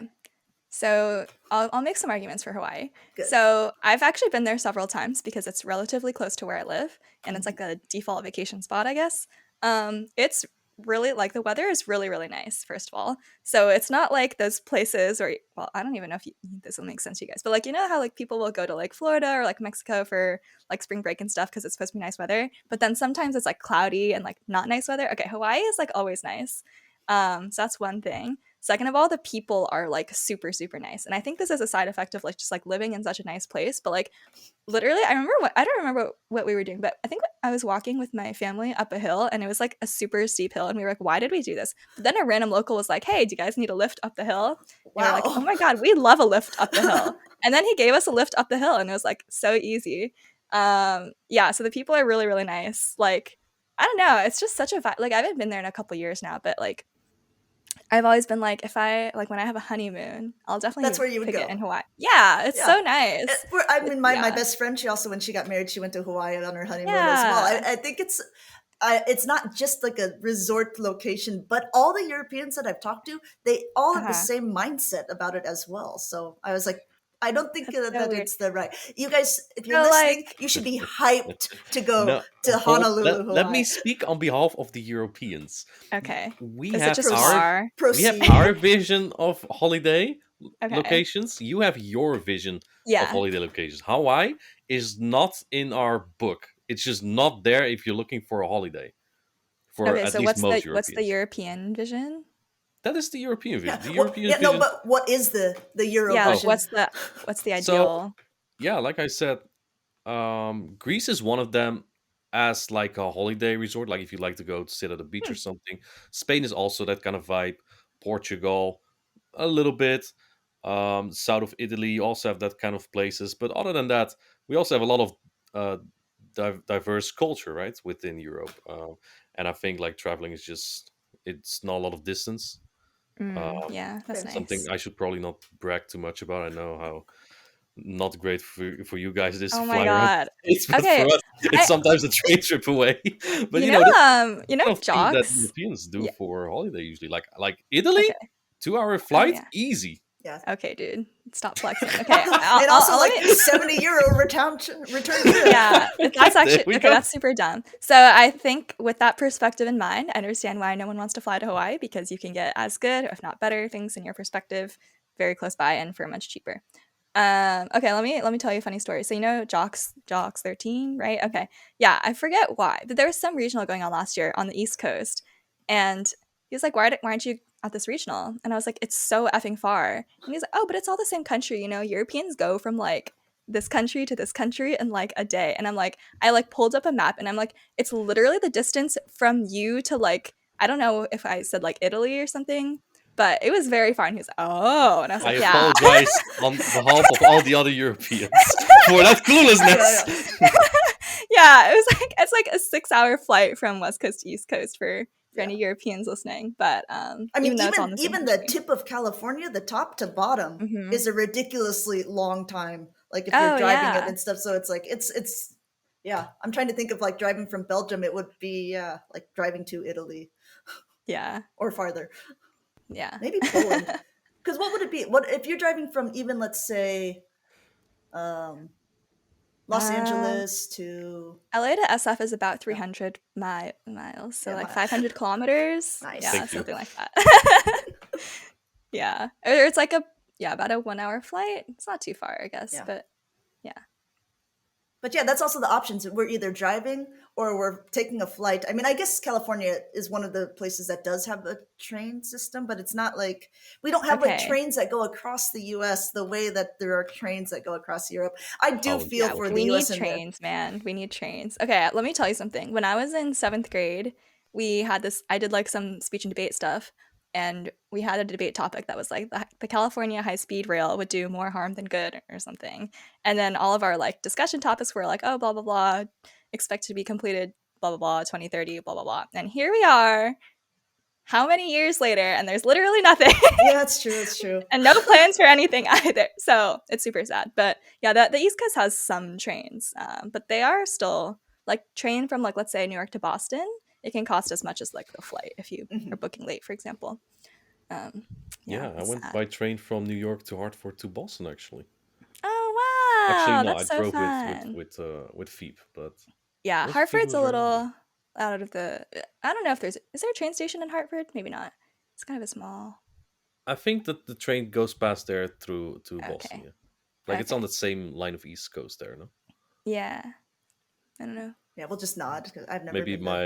So I'll make some arguments for Hawaii. Good. So I've actually been there several times because it's relatively close to where I live, and it's like a default vacation spot, I guess. It's really like the weather is really, really nice, first of all. So it's not like those places where, well, I don't even know if this will make sense to you guys, but like, how like people will go to like Florida or like Mexico for like spring break and stuff because it's supposed to be nice weather, but then sometimes it's like cloudy and like not nice weather. Okay, Hawaii is like always nice. So that's one thing. Second of all, the people are like super, super nice. And I think this is a side effect of like just like living in such a nice place. But like literally, I don't remember what we were doing, but I think I was walking with my family up a hill and it was like a super steep hill. And we were like, why did we do this? But then a random local was like, hey, do you guys need a lift up the hill? And we were like, oh my God, we love a lift up the hill. And then he gave us a lift up the hill and it was like so easy. Yeah, so the people are really, really nice. Like, I don't know. It's just such a vibe. Like, I haven't been there in a couple years now, but like, I've always been like, if I like when I have a honeymoon, I'll definitely that's where you would pick go it in Hawaii. Yeah, it's so nice. I mean, my best friend, she also when she got married, she went to Hawaii on her honeymoon as well. I think it's it's not just like a resort location, but all the Europeans that I've talked to, they all have the same mindset about it as well. So I was like, I don't think That's so that weird. it's the right. You guys, if you're So listening, like, you should be hyped to go No, to Honolulu, let me Hawaii. speak on behalf of the Europeans. okay, We is it have just our far? Proceed. vision of holiday Okay, locations. You have your vision of yeah. holiday locations. Hawaii is not in our book. It's just not there if you're looking for a holiday for Okay, at so least most what's the Europeans. European vision? That is the European Yeah. vision. The What, European yeah. No, vision. but what is the Yeah, like Eurovision? what's the So ideal? yeah, like I said, Greece is one of them as like a holiday resort. Like if you like to go to sit at a beach Hmm. or something. Spain is also that kind of vibe. Portugal, a little bit. South of Italy, you also have that kind of places. But other than that, we also have a lot of diverse culture, right, within Europe. And I think like traveling is just it's not a lot of distance. Um, Yeah, that's Fair. something nice. I should probably not brag too much about. I know how not great for you guys it is to Oh my fly around god. the States, but for Okay, us, it's I sometimes a train trip away. But that's you the know kind of thing that jocks. Europeans do Yeah. for holiday usually. Like Italy, Okay. 2 hour Oh flight, yeah. easy. Yeah. Okay, dude. Stop flexing. Okay, And also let like me. €70 return trip. Yeah, that's There actually we okay. go. That's super dumb. So I think with that perspective in mind, I understand why no one wants to fly to Hawaii because you can get as good, if not better, things in your perspective very close by and for much cheaper. Okay, let me tell you a funny story. So you know Jocks 13, right? Okay. Yeah, I forget why, but there was some regional going on last year on the East Coast, and he was like, why aren't you at this regional? And I was like, it's so effing far. And he's like, oh, but it's all the same country, you know. Europeans go from like this country to this country in like a day. And I'm like, I like pulled up a map and I'm like, it's literally the distance from you to like, I don't know if I said like Italy or something, but it was very far. And he was like, oh, and I was I like, yeah. apologize on behalf of all the other Europeans for that cluelessness. Yeah. Yeah, it was like it's like a 6-hour flight from West Coast to East Coast for Yeah. any Europeans listening. But I mean, even though it's on the same even the country. tip of California, the top to bottom, Mhm. is a ridiculously long time. Like if you're Oh driving it yeah, and stuff, so it's like it's yeah. I'm trying to think of like driving from Belgium. It would be like driving to Italy yeah, or farther, yeah. maybe Poland. Because what would it be? What if you're driving from even let's say um, Los um, Angeles to LA to SF is about yeah, 300 miles, so yeah, like 500 kilometers. nice. Yeah, Thank you. something like that. Yeah, or it's like about a 1-hour flight. It's not too far, I guess, Yeah. but yeah. But yeah, that's also the options. We're either driving or we're taking a flight. I mean, I guess California is one of the places that does have a train system, but it's not like we don't have like Okay. trains that go across the US the way that there are trains that go across Europe. I do How feel Yeah, for the we US need and the trains, man. We need trains. Okay, let me tell you something. When I was in 7th grade, we had this, I did like some speech and debate stuff, and we had a debate topic that was like the California high speed rail would do more harm than good or something. And then all of our like discussion topics were like, oh, blah, blah, blah, expected to be completed, blah, blah, blah, 2030, blah, blah, blah. And here we are, how many years later, and there's literally nothing. yeah, it's true, it's true. And no plans for anything either. So it's super sad. But yeah, the East Coast has some trains, but they are still like train from like let's say New York to Boston. It can cost as much as like the flight if you Mhm. are booking late, for example. Yeah, Yeah, I it's went sad. by train from New York to Hartford to Boston actually. Oh Actually, wow, no, I that's so drove fun. with Veep, but Yeah, Veep Hartford's was a very easy. little out of the. I don't know if is there a train station in Hartford? Maybe not. It's kind of a small. I think that the train goes past there through to Boston. Okay. Yeah, like it's on Okay. the same line of East Coast there. No, Yeah. I don't know. Yeah, we'll just nod because I've never maybe been there. my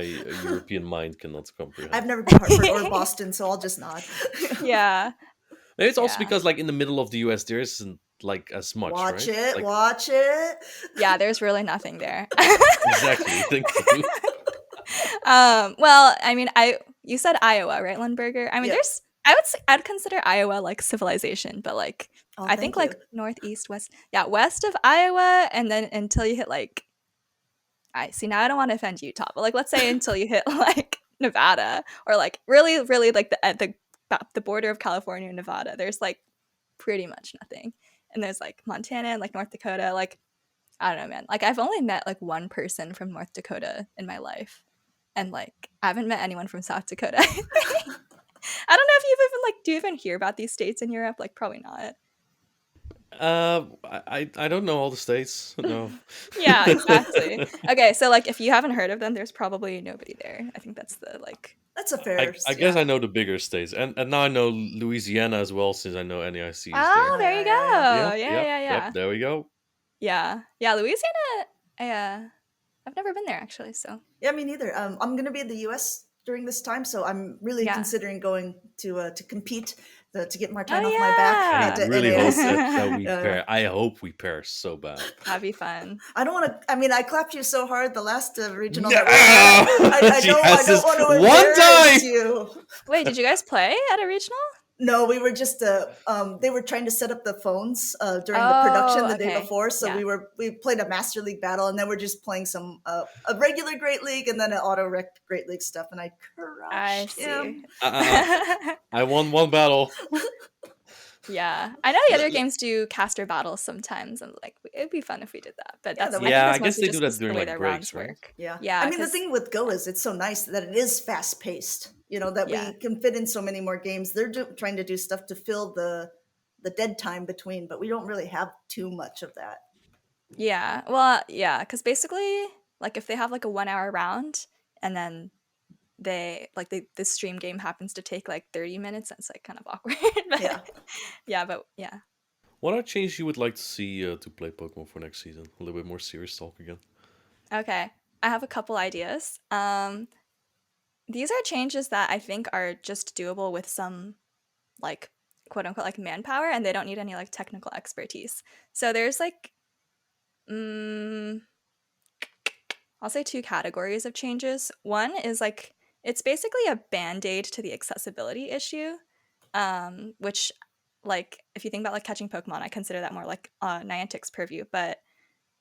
European mind cannot I've comprehend. never been to Hartford or Boston, so I'll just nod. Yeah. Maybe it's also Yeah. because like in the middle of the U.S. there isn't like as much, Watch right? it, Like watch it. Yeah, there's really nothing there. exactly. Thank you. Well, I mean, you said Iowa, right, Lundberger? I mean, Yeah. I'd consider Iowa like civilization, but like Oh, I think thank you. like northeast, west, yeah, west of Iowa, and then until you hit like I see now I don't want to offend Utah, but like let's say until you hit like Nevada or like really, really like the border of California and Nevada, there's like pretty much nothing, and there's like Montana and like North Dakota, like I don't know, man. Like I've only met like one person from North Dakota in my life. and like I haven't met anyone from South Dakota. I don't know if you've even like, do you even hear about these states in Europe? Like, probably not. I don't know all the states. No. Yeah, exactly. Okay, so like if you haven't heard of them, there's probably nobody there. I think that's the like. That's a fair. I guess I know the bigger states, and now I know Louisiana as well, since I know NAIC is there. Oh, there you go. Yeah, Yeah. There we go. Yeah, Louisiana. I've never been there actually, so. Yeah, me neither. I'm gonna be in the U.S. during this time, so I'm really considering going to compete to get more time off my back. I really hope that we pair. I hope we pair so bad. That'd be fun. I don't want to. I mean, I clapped you so hard the last regional. No! I don't want to embarrass you. Wait, did you guys play at a regional? No, we were just they were trying to set up the phones during the production the day before, so we played a Master League battle, and then we're just playing some a regular Great League and then an auto rec Great League stuff, and I crushed him. I won one battle. Yeah, I know the other games do caster battles sometimes. I'm like, it'd be fun if we did that, but that's I guess they do that during like breaks, right? Yeah. I mean, the thing with Go is it's so nice that it is fast paced. You know, that we can fit in so many more games. They're trying to do stuff to fill the dead time between, but we don't really have too much of that. Yeah, well, yeah, because basically, like if they have like a 1 hour round and then the stream game happens to take like 30 minutes, that's like kind of awkward. But, yeah. What are changes you would like to see to play Pokemon for next season? A little bit more serious talk again. Okay, I have a couple ideas. These are changes that I think are just doable with some like quote unquote like manpower, and they don't need any like technical expertise. So there's like I'll say 2 categories of changes. One is like it's basically a band-aid to the accessibility issue, which like if you think about like catching Pokemon, I consider that more like Niantic's purview. But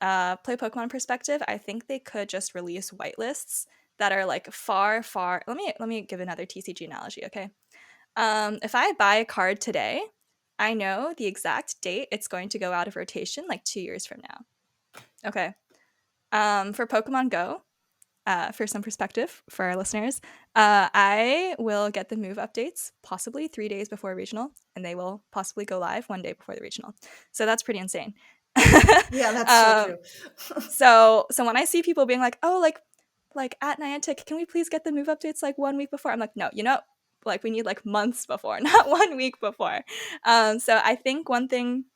play Pokemon perspective, I think they could just release whitelists that are like far. Let me give another TCG analogy, okay? If I buy a card today, I know the exact date it's going to go out of rotation like 2 years from now. Okay. For Pokemon Go, for some perspective for our listeners, I will get the move updates possibly 3 days before regional, and they will possibly go live 1 day before the regional. So that's pretty insane. Yeah, that's so true. So when I see people being like, oh, like at Niantic, can we please get the move updates like 1 week before? I'm like, no, like we need like months before, not 1 week before. So I think one thing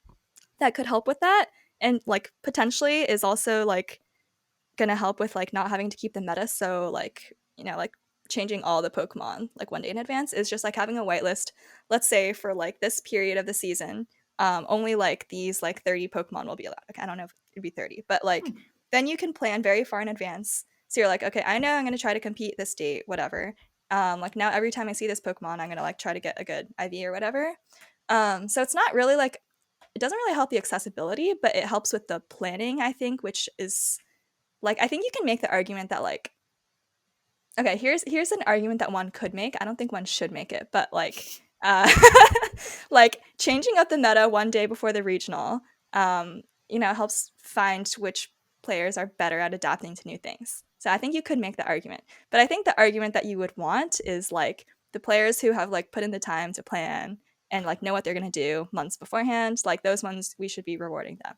that could help with that, and like potentially is also like gonna help with like not having to keep the meta so like like changing all the Pokemon like 1 day in advance, is just like having a whitelist. Let's say for like this period of the season, only like these like 30 Pokemon will be allowed. Okay, I don't know if it'd be 30, but like then you can plan very far in advance. So you're like, okay, I know I'm gonna try to compete this date, whatever. Like now every time I see this Pokemon, I'm gonna like try to get a good IV or whatever. So it's not really like, it doesn't really help the accessibility, but it helps with the planning, I think, which is like, I think you can make the argument that like, okay, here's an argument that one could make. I don't think one should make it, but like like changing up the meta 1 day before the regional helps find which players are better at adapting to new things. So I think you could make the argument, but I think the argument that you would want is like the players who have like put in the time to plan and like know what they're going to do months beforehand, like those ones, we should be rewarding them.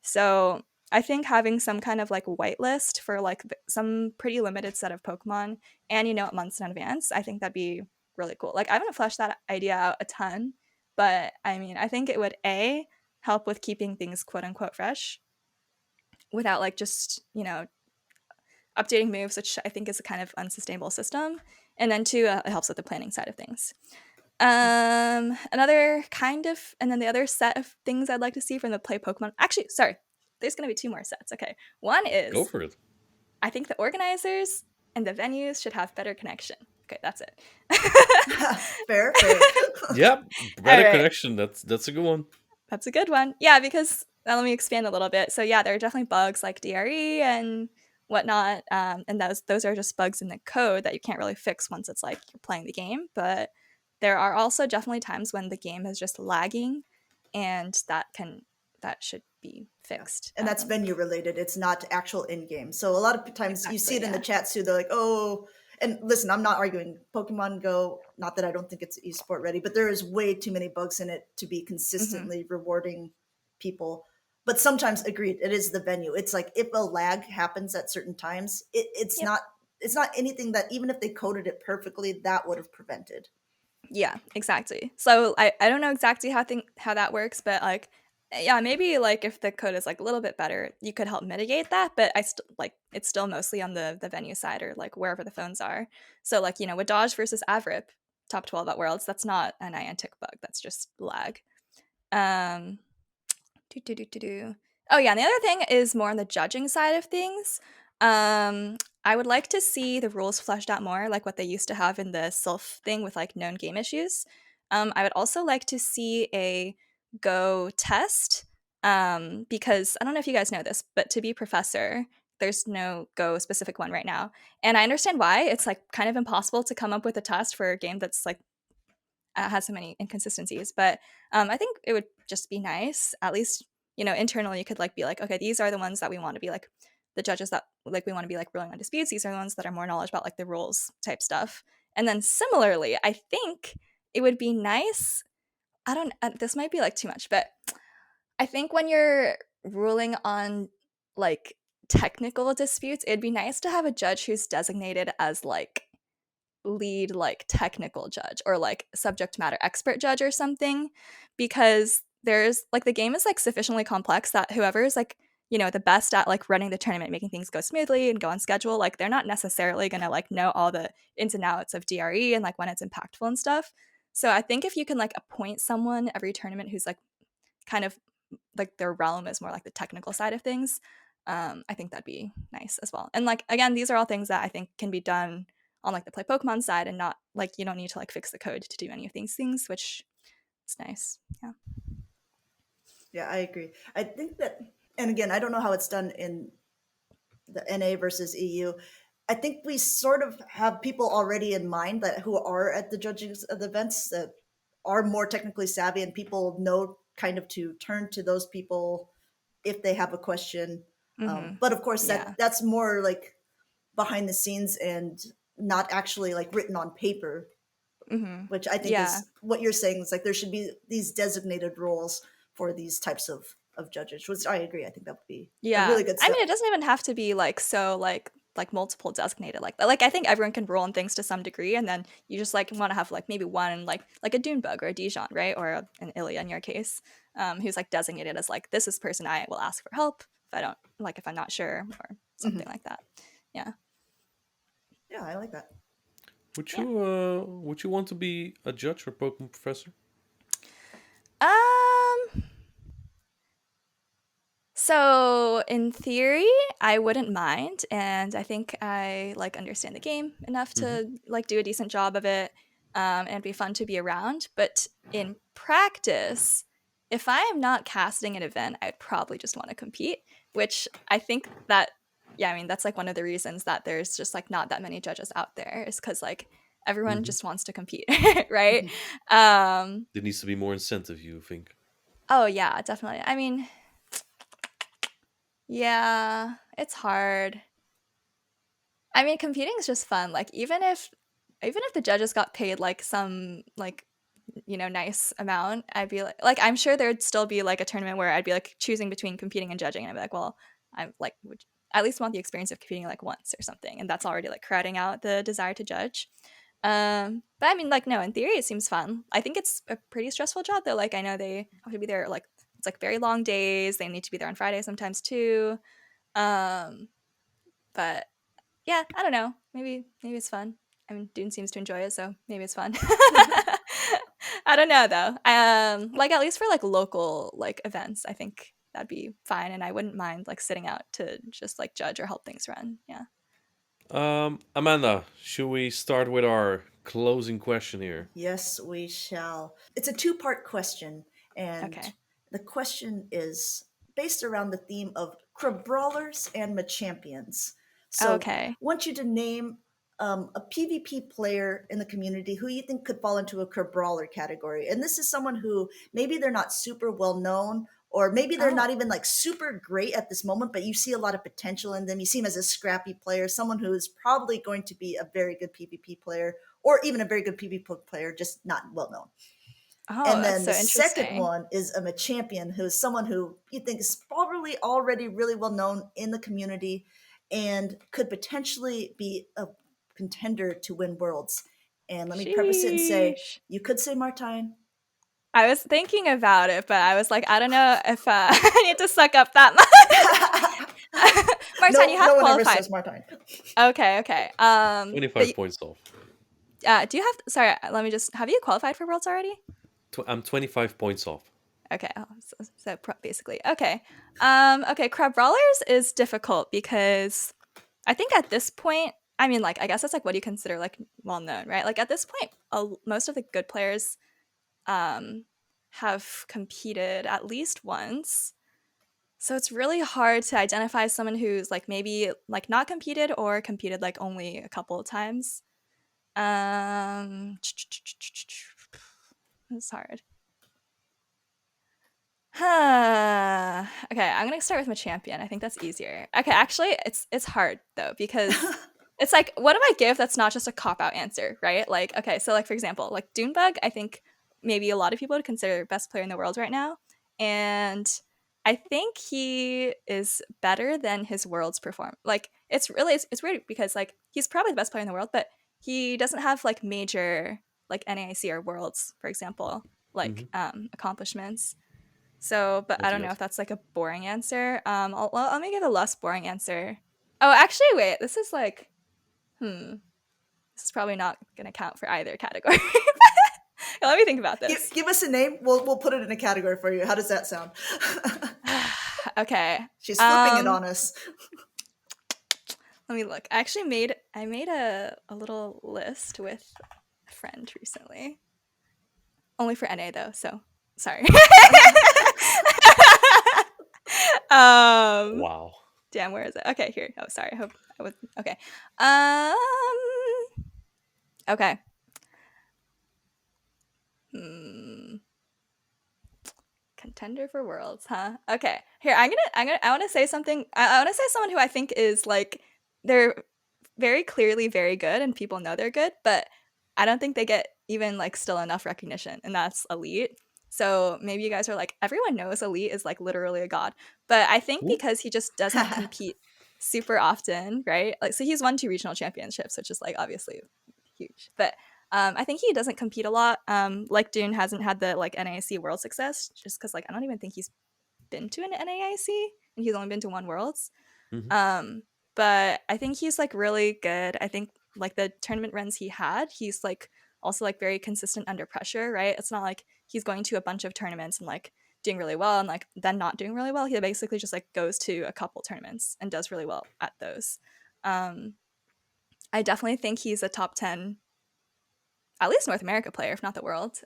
So I think having some kind of like whitelist for like some pretty limited set of Pokemon, and months in advance, I think that'd be really cool. Like I haven't fleshed that idea out a ton, but I mean, I think it would help with keeping things quote unquote fresh without like just updating moves, which I think is a kind of unsustainable system. And then 2, it helps with the planning side of things. Another kind of, and then the other set of things I'd like to see from the play Pokemon. Actually, sorry, there's going to be 2 more sets. Okay, one is, go for it. I think the organizers and the venues should have better connection. Okay, that's it. Fair. Yep, better connection. That's a good one. That's a good one. Yeah, because let me expand a little bit. So yeah, there are definitely bugs like DRE and whatnot, and those are just bugs in the code that you can't really fix once it's like you're playing the game. But there are also definitely times when the game is just lagging, and that should be fixed. And that's venue related. It's not actual in-game. So a lot of times you see it in the chats too. They're like, oh, and listen, I'm not arguing Pokemon Go, not that I don't think it's esport ready, but there is way too many bugs in it to be consistently rewarding people. But sometimes, agreed, it is the venue. It's like if a lag happens at certain times, it's Yep. not anything that even if they coded it perfectly, that would have prevented. Yeah, exactly. So I don't know exactly how that works, but like yeah, maybe like if the code is like a little bit better, you could help mitigate that. But I still like it's still mostly on the venue side or like wherever the phones are. So like with Dodge versus Avrip, top 12 at Worlds, that's not a Niantic bug. That's just lag. Um, do. Oh yeah, and the other thing is more on the judging side of things. I would like to see the rules fleshed out more, like what they used to have in the Soph thing with like known game issues. I would also like to see a Go test, because I don't know if you guys know this, but to be professor, there's no Go specific one right now, and I understand why. It's like kind of impossible to come up with a test for a game that's like has so many inconsistencies. But I think it would just be nice, at least internally, you could like be like, okay, these are the ones that we want to be like the judges that like we want to be like ruling on disputes. These are the ones that are more knowledge about like the rules type stuff. And then similarly, I think it would be nice. I don't. This might be like too much, but I think when you're ruling on like technical disputes, it'd be nice to have a judge who's designated as like lead like technical judge or like subject matter expert judge or something, because there's like the game is like sufficiently complex that whoever is like the best at like running the tournament, making things go smoothly and go on schedule, like they're not necessarily going to like know all the ins and outs of DRE and like when it's impactful and stuff. So I think if you can like appoint someone every tournament who's like kind of like their realm is more like the technical side of things, I think that'd be nice as well. And like again, these are all things that I think can be done on like the play Pokemon side, and not like you don't need to like fix the code to do any of these things, which is nice. Yeah. Yeah, I agree. I think that, and again, I don't know how it's done in the NA versus EU. I think we sort of have people already in mind that who are at the judging of the events that are more technically savvy, and people know kind of to turn to those people if they have a question. But of course, Yeah. that's more like behind the scenes and not actually like written on paper, which I think Yeah. is what you're saying. Is like there should be these designated roles for these types of judges, which I agree. I think that would be a Yeah. really good I step. mean, it doesn't even have to be like so like multiple designated like that. Like I think everyone can roll on things to some degree, and then you just like want to have like maybe one like a Dune bug or a Dijon, right? Or an Ilya in your case, who's like designated as like this is person I will ask for help if I'm not sure or something like that. Yeah. Yeah, I like that. Yeah. Would you want to be a judge or Pokemon professor? Um So in theory, I wouldn't mind, and I think I like understand the game enough Mm-hmm. to like do a decent job of it, and it'd be fun to be around. But in practice, if I am not casting an event, I'd probably just want to compete. Which I think that yeah, I mean that's like one of the reasons that there's just like not that many judges out there is because like everyone Mm-hmm. just wants to compete, right? Mhm. There needs to be more incentive, you think? Oh yeah, definitely. I mean, yeah, it's hard. I mean, competing is just fun. Like even if the judges got paid like some like nice amount, I'd be like I'm sure there'd still be like a tournament where I'd be like choosing between competing and judging, and I'd be like, well, I'm like would at least want the experience of competing like once or something, and that's already like crowding out the desire to judge. But I mean, like no, in theory, it seems fun. I think it's a pretty stressful job though. Like I know they have to be there like it's like very long days. They need to be there on Friday sometimes too. Um, but yeah, I don't know. Maybe it's fun. I mean, Dune seems to enjoy it, so maybe it's fun. I don't know though. Like at least for like local like events, I think that'd be fine, and I wouldn't mind like sitting out to just like judge or help things run. Yeah. Amanda, should we start with our closing question here? Yes, we shall. It's a two-part question, and Okay. the question is based around the theme of crab brawlers and machampions. So, Okay. I want you to name a PvP player in the community who you think could fall into a crab brawler category. And this is someone who maybe they're not super well known, or maybe they're not even like super great at this moment, but you see a lot of potential in them. You see them as a scrappy player, someone who is probably going to be a very good PvP player, or even a very good PvP player, just not well known. Oh, And then that's so the second interesting. one is a Machampion, who is someone who you think is probably already really well known in the community and could potentially be a contender to win Worlds. And let me preface it and say, Sheesh. you could say Martine. I was thinking about it, but I was like, I don't know if I need to suck up that much. Martine, you have no one ever qualified. says Martine. Okay. 25 points off. Do you have? Sorry, let me just. Have you qualified for Worlds already? I'm 25 points off. Okay, so basically, okay. Okay, Crab Brawlers is difficult because I think at this point, I mean, like, I guess that's like what do you consider like well known, right? Like at this point, most of the good players, have competed at least once. So it's really hard to identify someone who's like maybe like not competed or competed like only a couple of times. It's hard. Okay, I'm gonna start with my champion. I think that's easier. Okay, actually, it's hard though because it's like, what do I give that's not just a cop out answer, right? Like, okay, so like for example, like Dunebug, I think maybe a lot of people would consider best player in the world right now, and I think he is better than his worlds perform. Like, it's weird because like he's probably the best player in the world, but he doesn't have like major like NAIC or worlds, for example, like accomplishments. So, but Not I don't know yet. if that's like a boring answer. Let me give a less boring answer. Oh, actually, wait. This is like, this is probably not gonna count for either category. Let me think about this. Give us a name. We'll put it in a category for you. How does that sound? Okay. She's flipping it on us. Let me look. I made a little list with a friend recently. Only for NA though, so sorry. Wow. Damn, where is it? Okay, here. Oh, sorry. I hope I was okay. Okay. Contender for Worlds, huh? Okay. Here, I want to say something. I want to say someone who I think is like they're very clearly very good and people know they're good, but I don't think they get even like still enough recognition, and that's Elite. So maybe you guys are like, everyone knows Elite is like literally a god, but I think because he just doesn't compete super often, right? Like, so he's won 2 regional championships, which is like obviously huge, but I think he doesn't compete a lot. Like Dune hasn't had the like NAIC world success just because like I don't even think he's been to an NAIC and he's only been to 1 Worlds. But I think he's like really good. I think like the tournament runs he had, he's like also like very consistent under pressure, right? It's not like he's going to a bunch of tournaments and like doing really well and like then not doing really well. He basically just like goes to a couple tournaments and does really well at those. I definitely think he's a top 10, at least North America player, if not the world.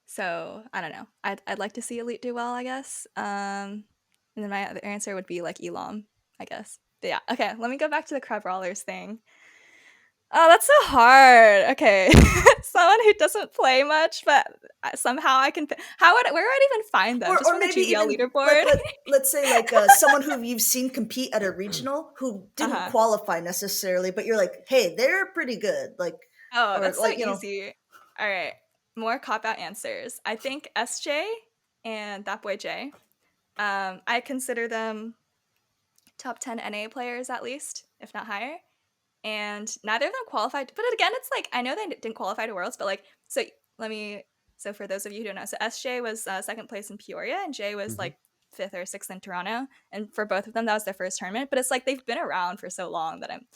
So I don't know. I'd like to see Elite do well, I guess. And then my other answer would be like Elam, I guess. But yeah, okay. Let me go back to the Crab Brawlers thing. Oh, that's so hard. Okay, someone who doesn't play much, but somehow I can. Where would I even find them? Just or from the maybe GBL even leaderboard. let's say like someone who you've seen compete at a regional who didn't qualify necessarily, but you're like, hey, they're pretty good. Like, oh, that's like, so easy. All right, more cop out answers. I think SJ and That Boy J. I consider them top 10 NA players at least, if not higher. And neither of them qualified. But again, it's like, I know they didn't qualify to Worlds, but like, so for those of you who don't know, so SJ was 2nd place in Peoria, and Jay was like 5th or 6th in Toronto. And for both of them, that was their first tournament. But it's like they've been around for so long that I'm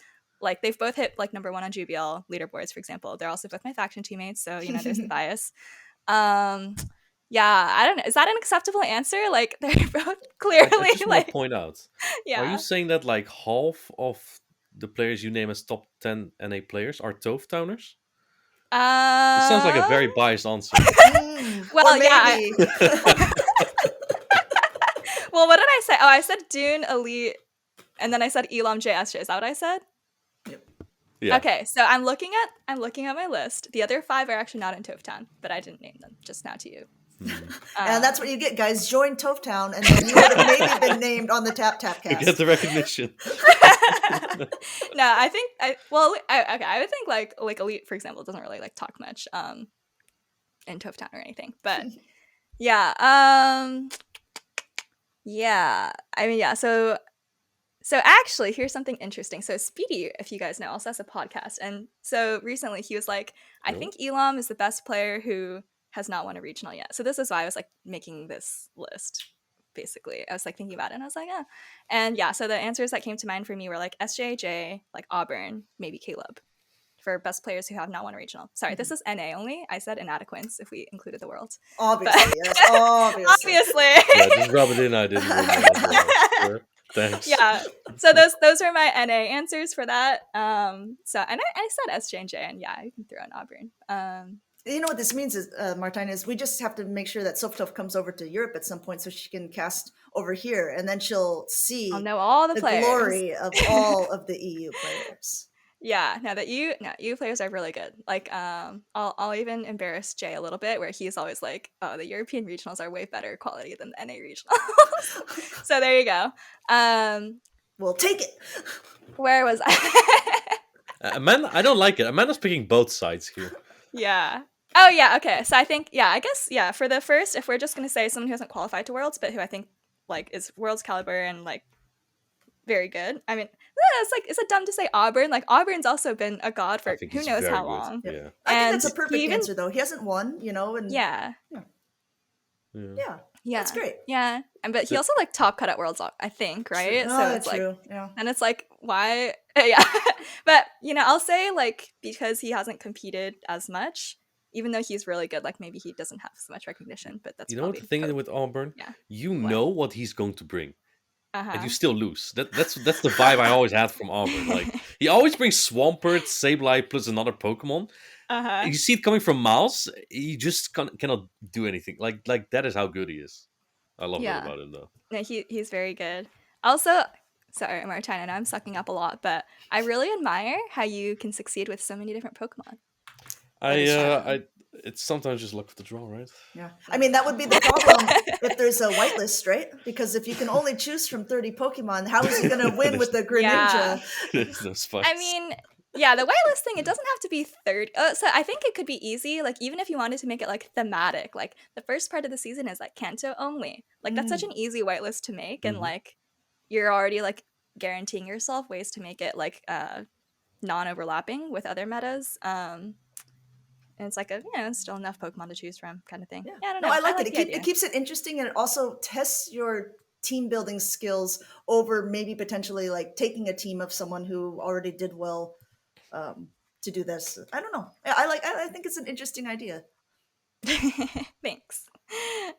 like, they've both hit like number 1 on GBL leaderboards, for example. They're also both my faction teammates, so you know there's the bias. Yeah, I don't know. Is that an acceptable answer? Like, they're both clearly I just want like to point out. Yeah. Are you saying that like half of the players you name as top 10 NA players are Toph Towners? It sounds like a very biased answer. Well, yeah. Well, what did I say? Oh, I said Dune, Elite, and then I said Elam, JSJ. Is that what I said? Yep. Yeah. Okay, so I'm looking at my list. The other 5 are actually not in Toph Town, but I didn't name them just now to you. And that's what you get, guys. Join Toph Town, and then you would have maybe been named on the Tap Tap You cast. get the recognition. No, I think I would think like Elite, for example, doesn't really like talk much in Toph Town or anything, but yeah, yeah, I mean, yeah, so actually, here's something interesting. So Speedy, if you guys know, also has a podcast, and so recently he was like, I think Elam is the best player who has not won a regional yet. So this is why I was like making this list. Basically, I was like thinking about it, and I was like, oh, and yeah. So the answers that came to mind for me were like SJJ, like Auburn, maybe Caleb, for best players who have not won a regional. Sorry, this is NA only. I said inadequates if we included the world. Obviously, yes, obviously. Obviously. Yeah, just rub it in. I didn't win that as well. Sure. Thanks. Yeah. So those are my NA answers for that. So and I said SJ&J, and yeah, you can throw in Auburn. You know what this means is, Martine, is we just have to make sure that Sophtoph comes over to Europe at some point so she can cast over here, and then she'll see I'll know all the players. Glory of all of the EU players. Yeah, no, EU players are really good. Like, I'll even embarrass Jay a little bit, where he's always like, "Oh, the European regionals are way better quality than the NA regionals." So there you go. We'll take it. Where was I? Amanda, I don't like it. Amanda's picking both sides here. Yeah. Oh yeah. Okay. So I think I guess for the first, if we're just gonna say someone who hasn't qualified to Worlds, but who I think like is Worlds caliber and like very good. I mean, it's like, is it dumb to say Auburn? Like Auburn's also been a god for who knows how long. Yeah. I think that's a perfect answer though. He hasn't won, and yeah. That's great. Yeah, but he also like top cut at Worlds, I think, right? True. So it's true. like, yeah. And it's like, why? Yeah, but I'll say like because he hasn't competed as much, even though he's really good, like maybe he doesn't have so much recognition. But that's what the thing is with Auburn. Yeah. Know what he's going to bring. Uh-huh. And you still lose. That's the vibe I always had from Auburn. Like he always brings Swampert, Sableye plus another Pokemon. Uh-huh. You see it coming from Miles. He just cannot do anything. Like that is how good he is. I love that about him though. No, he's very good. Also, sorry, Martine, I know I'm sucking up a lot, but I really admire how you can succeed with so many different Pokemon. It's sometimes just luck of the draw, right? Yeah. I mean, that would be the problem if there's a whitelist, right? Because if you can only choose from 30 Pokemon, how is he going to win with the Greninja? There's no spice. I mean, yeah, the whitelist thing, it doesn't have to be 30. So I think it could be easy. Like, even if you wanted to make it, like, thematic. Like, the first part of the season is, like, Kanto only. Like, that's such an easy whitelist to make. And, like, you're already, like, guaranteeing yourself ways to make it, like, non-overlapping with other metas. And it's like still enough Pokemon to choose from kind of thing. Yeah, I don't know. No, I like it. It keeps it interesting, and it also tests your team building skills over maybe potentially like taking a team of someone who already did well to do this. I don't know. I think it's an interesting idea. Thanks.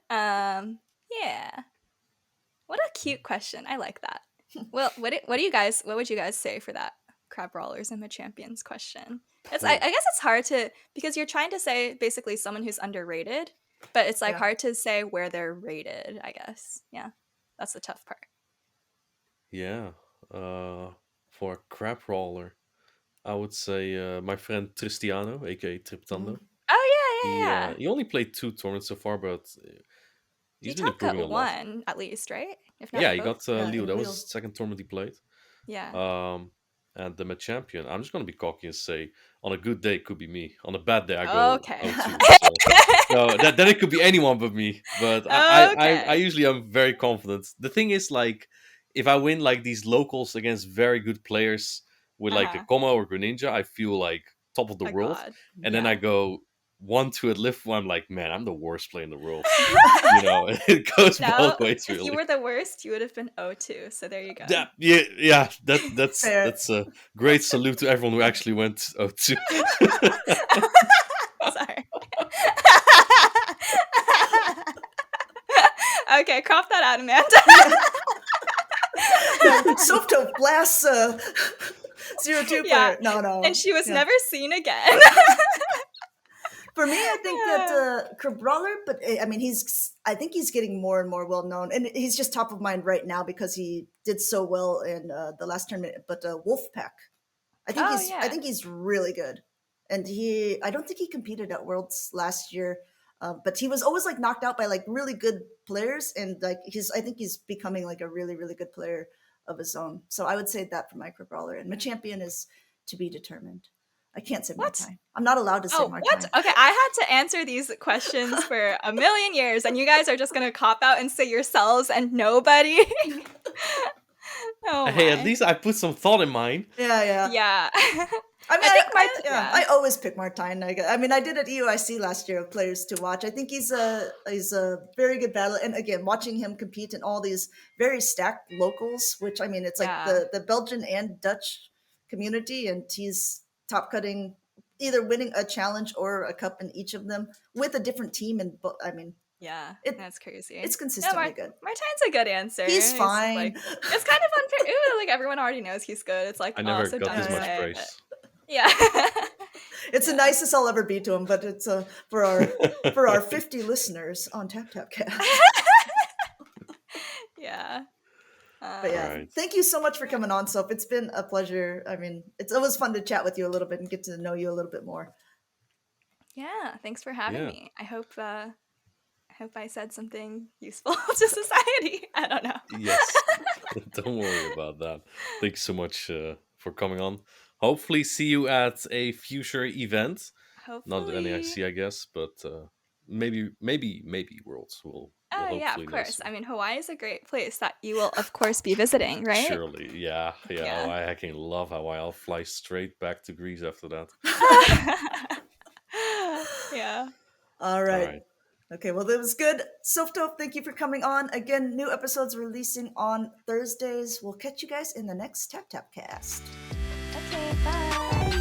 Yeah. What a cute question. I like that. Well, what would you guys say for that crab brawlers and champions question? I guess it's hard to, because you're trying to say basically someone who's underrated, but it's like hard to say where they're rated, I guess. Yeah. That's the tough part. Yeah. For a crab brawler, I would say my friend Tristiano, aka Triptando. Oh yeah. He only played 2 tournaments so far, but he's been top improving cut a lot. one at least, right? If not he both. got Leo. That was the second tournament he played. Yeah. And the champion, I'm just gonna be cocky and say, on a good day, it could be me. On a bad day, I go O2. So then it could be anyone but me. But I usually am very confident. The thing is, like, if I win like these locals against very good players with like a Como or Greninja, I feel like top of the world. God. And then I go 1-2 at Lift 1, I'm like, man, I'm the worst player in the world. It goes both ways, really. If you were the worst, you would have been O2. So there you go. That's a great salute to everyone who actually went O2. Sorry. Okay, crop that out, Amanda. Sophtoph blasts 02 player. No. And she was never seen again. For me, I think that Crabrawler, but I mean, I think he's getting more and more well known, and he's just top of mind right now because he did so well in the last tournament. But Wolfpack, I think he's really good, and I don't think he competed at Worlds last year, But he was always like knocked out by like really good players, and like I think he's becoming like a really really good player of his own. So I would say that for micro brawler, and Machampion is to be determined. I can't say What? Martine. I'm not allowed to say Martine. What? Okay, I had to answer these questions for a million years, and you guys are just gonna cop out and say yourselves and nobody. Oh Hey, at my. least I put some thought in mine. Yeah. Yeah. I mean, think I always pick Martine. I mean, I did at EUIC last year of players to watch. I think he's a very good battler. And again, watching him compete in all these very stacked locals, which I mean, it's like Yeah. the Belgian and Dutch community, and he's top cutting, either winning a challenge or a cup in each of them with a different team. And I mean, Yeah, that's crazy. it's consistently good. Martine's a good answer. He's fine. Like, it's kind of unfair. Ew, like everyone already knows he's good. It's like I never so got dumb this to much say, praise. but- Yeah. It's the nicest I'll ever be to him, but it's for our 50 listeners on TapTapCast. Yeah. But yeah, Right. thank you so much for coming on, Soph. It's been a pleasure. I mean, it's always fun to chat with you a little bit and get to know you a little bit more. Yeah, thanks for having me. I hope I said something useful to society. I don't know. Yes. Don't worry about that. Thanks so much for coming on. Hopefully see you at a future event. Hopefully. Not NAIC, I guess, but maybe Worlds will Oh yeah, hopefully of know course. soon. I mean, Hawaii is a great place that you will, of course, be visiting, right? Surely, yeah. Yeah. Oh, I hecking love Hawaii. I'll fly straight back to Greece after that. Yeah. All right. All right. Okay, well, that was good. Sophtoph, thank you for coming on. Again, new episodes releasing on Thursdays. We'll catch you guys in the next TapTapCast. Okay, bye.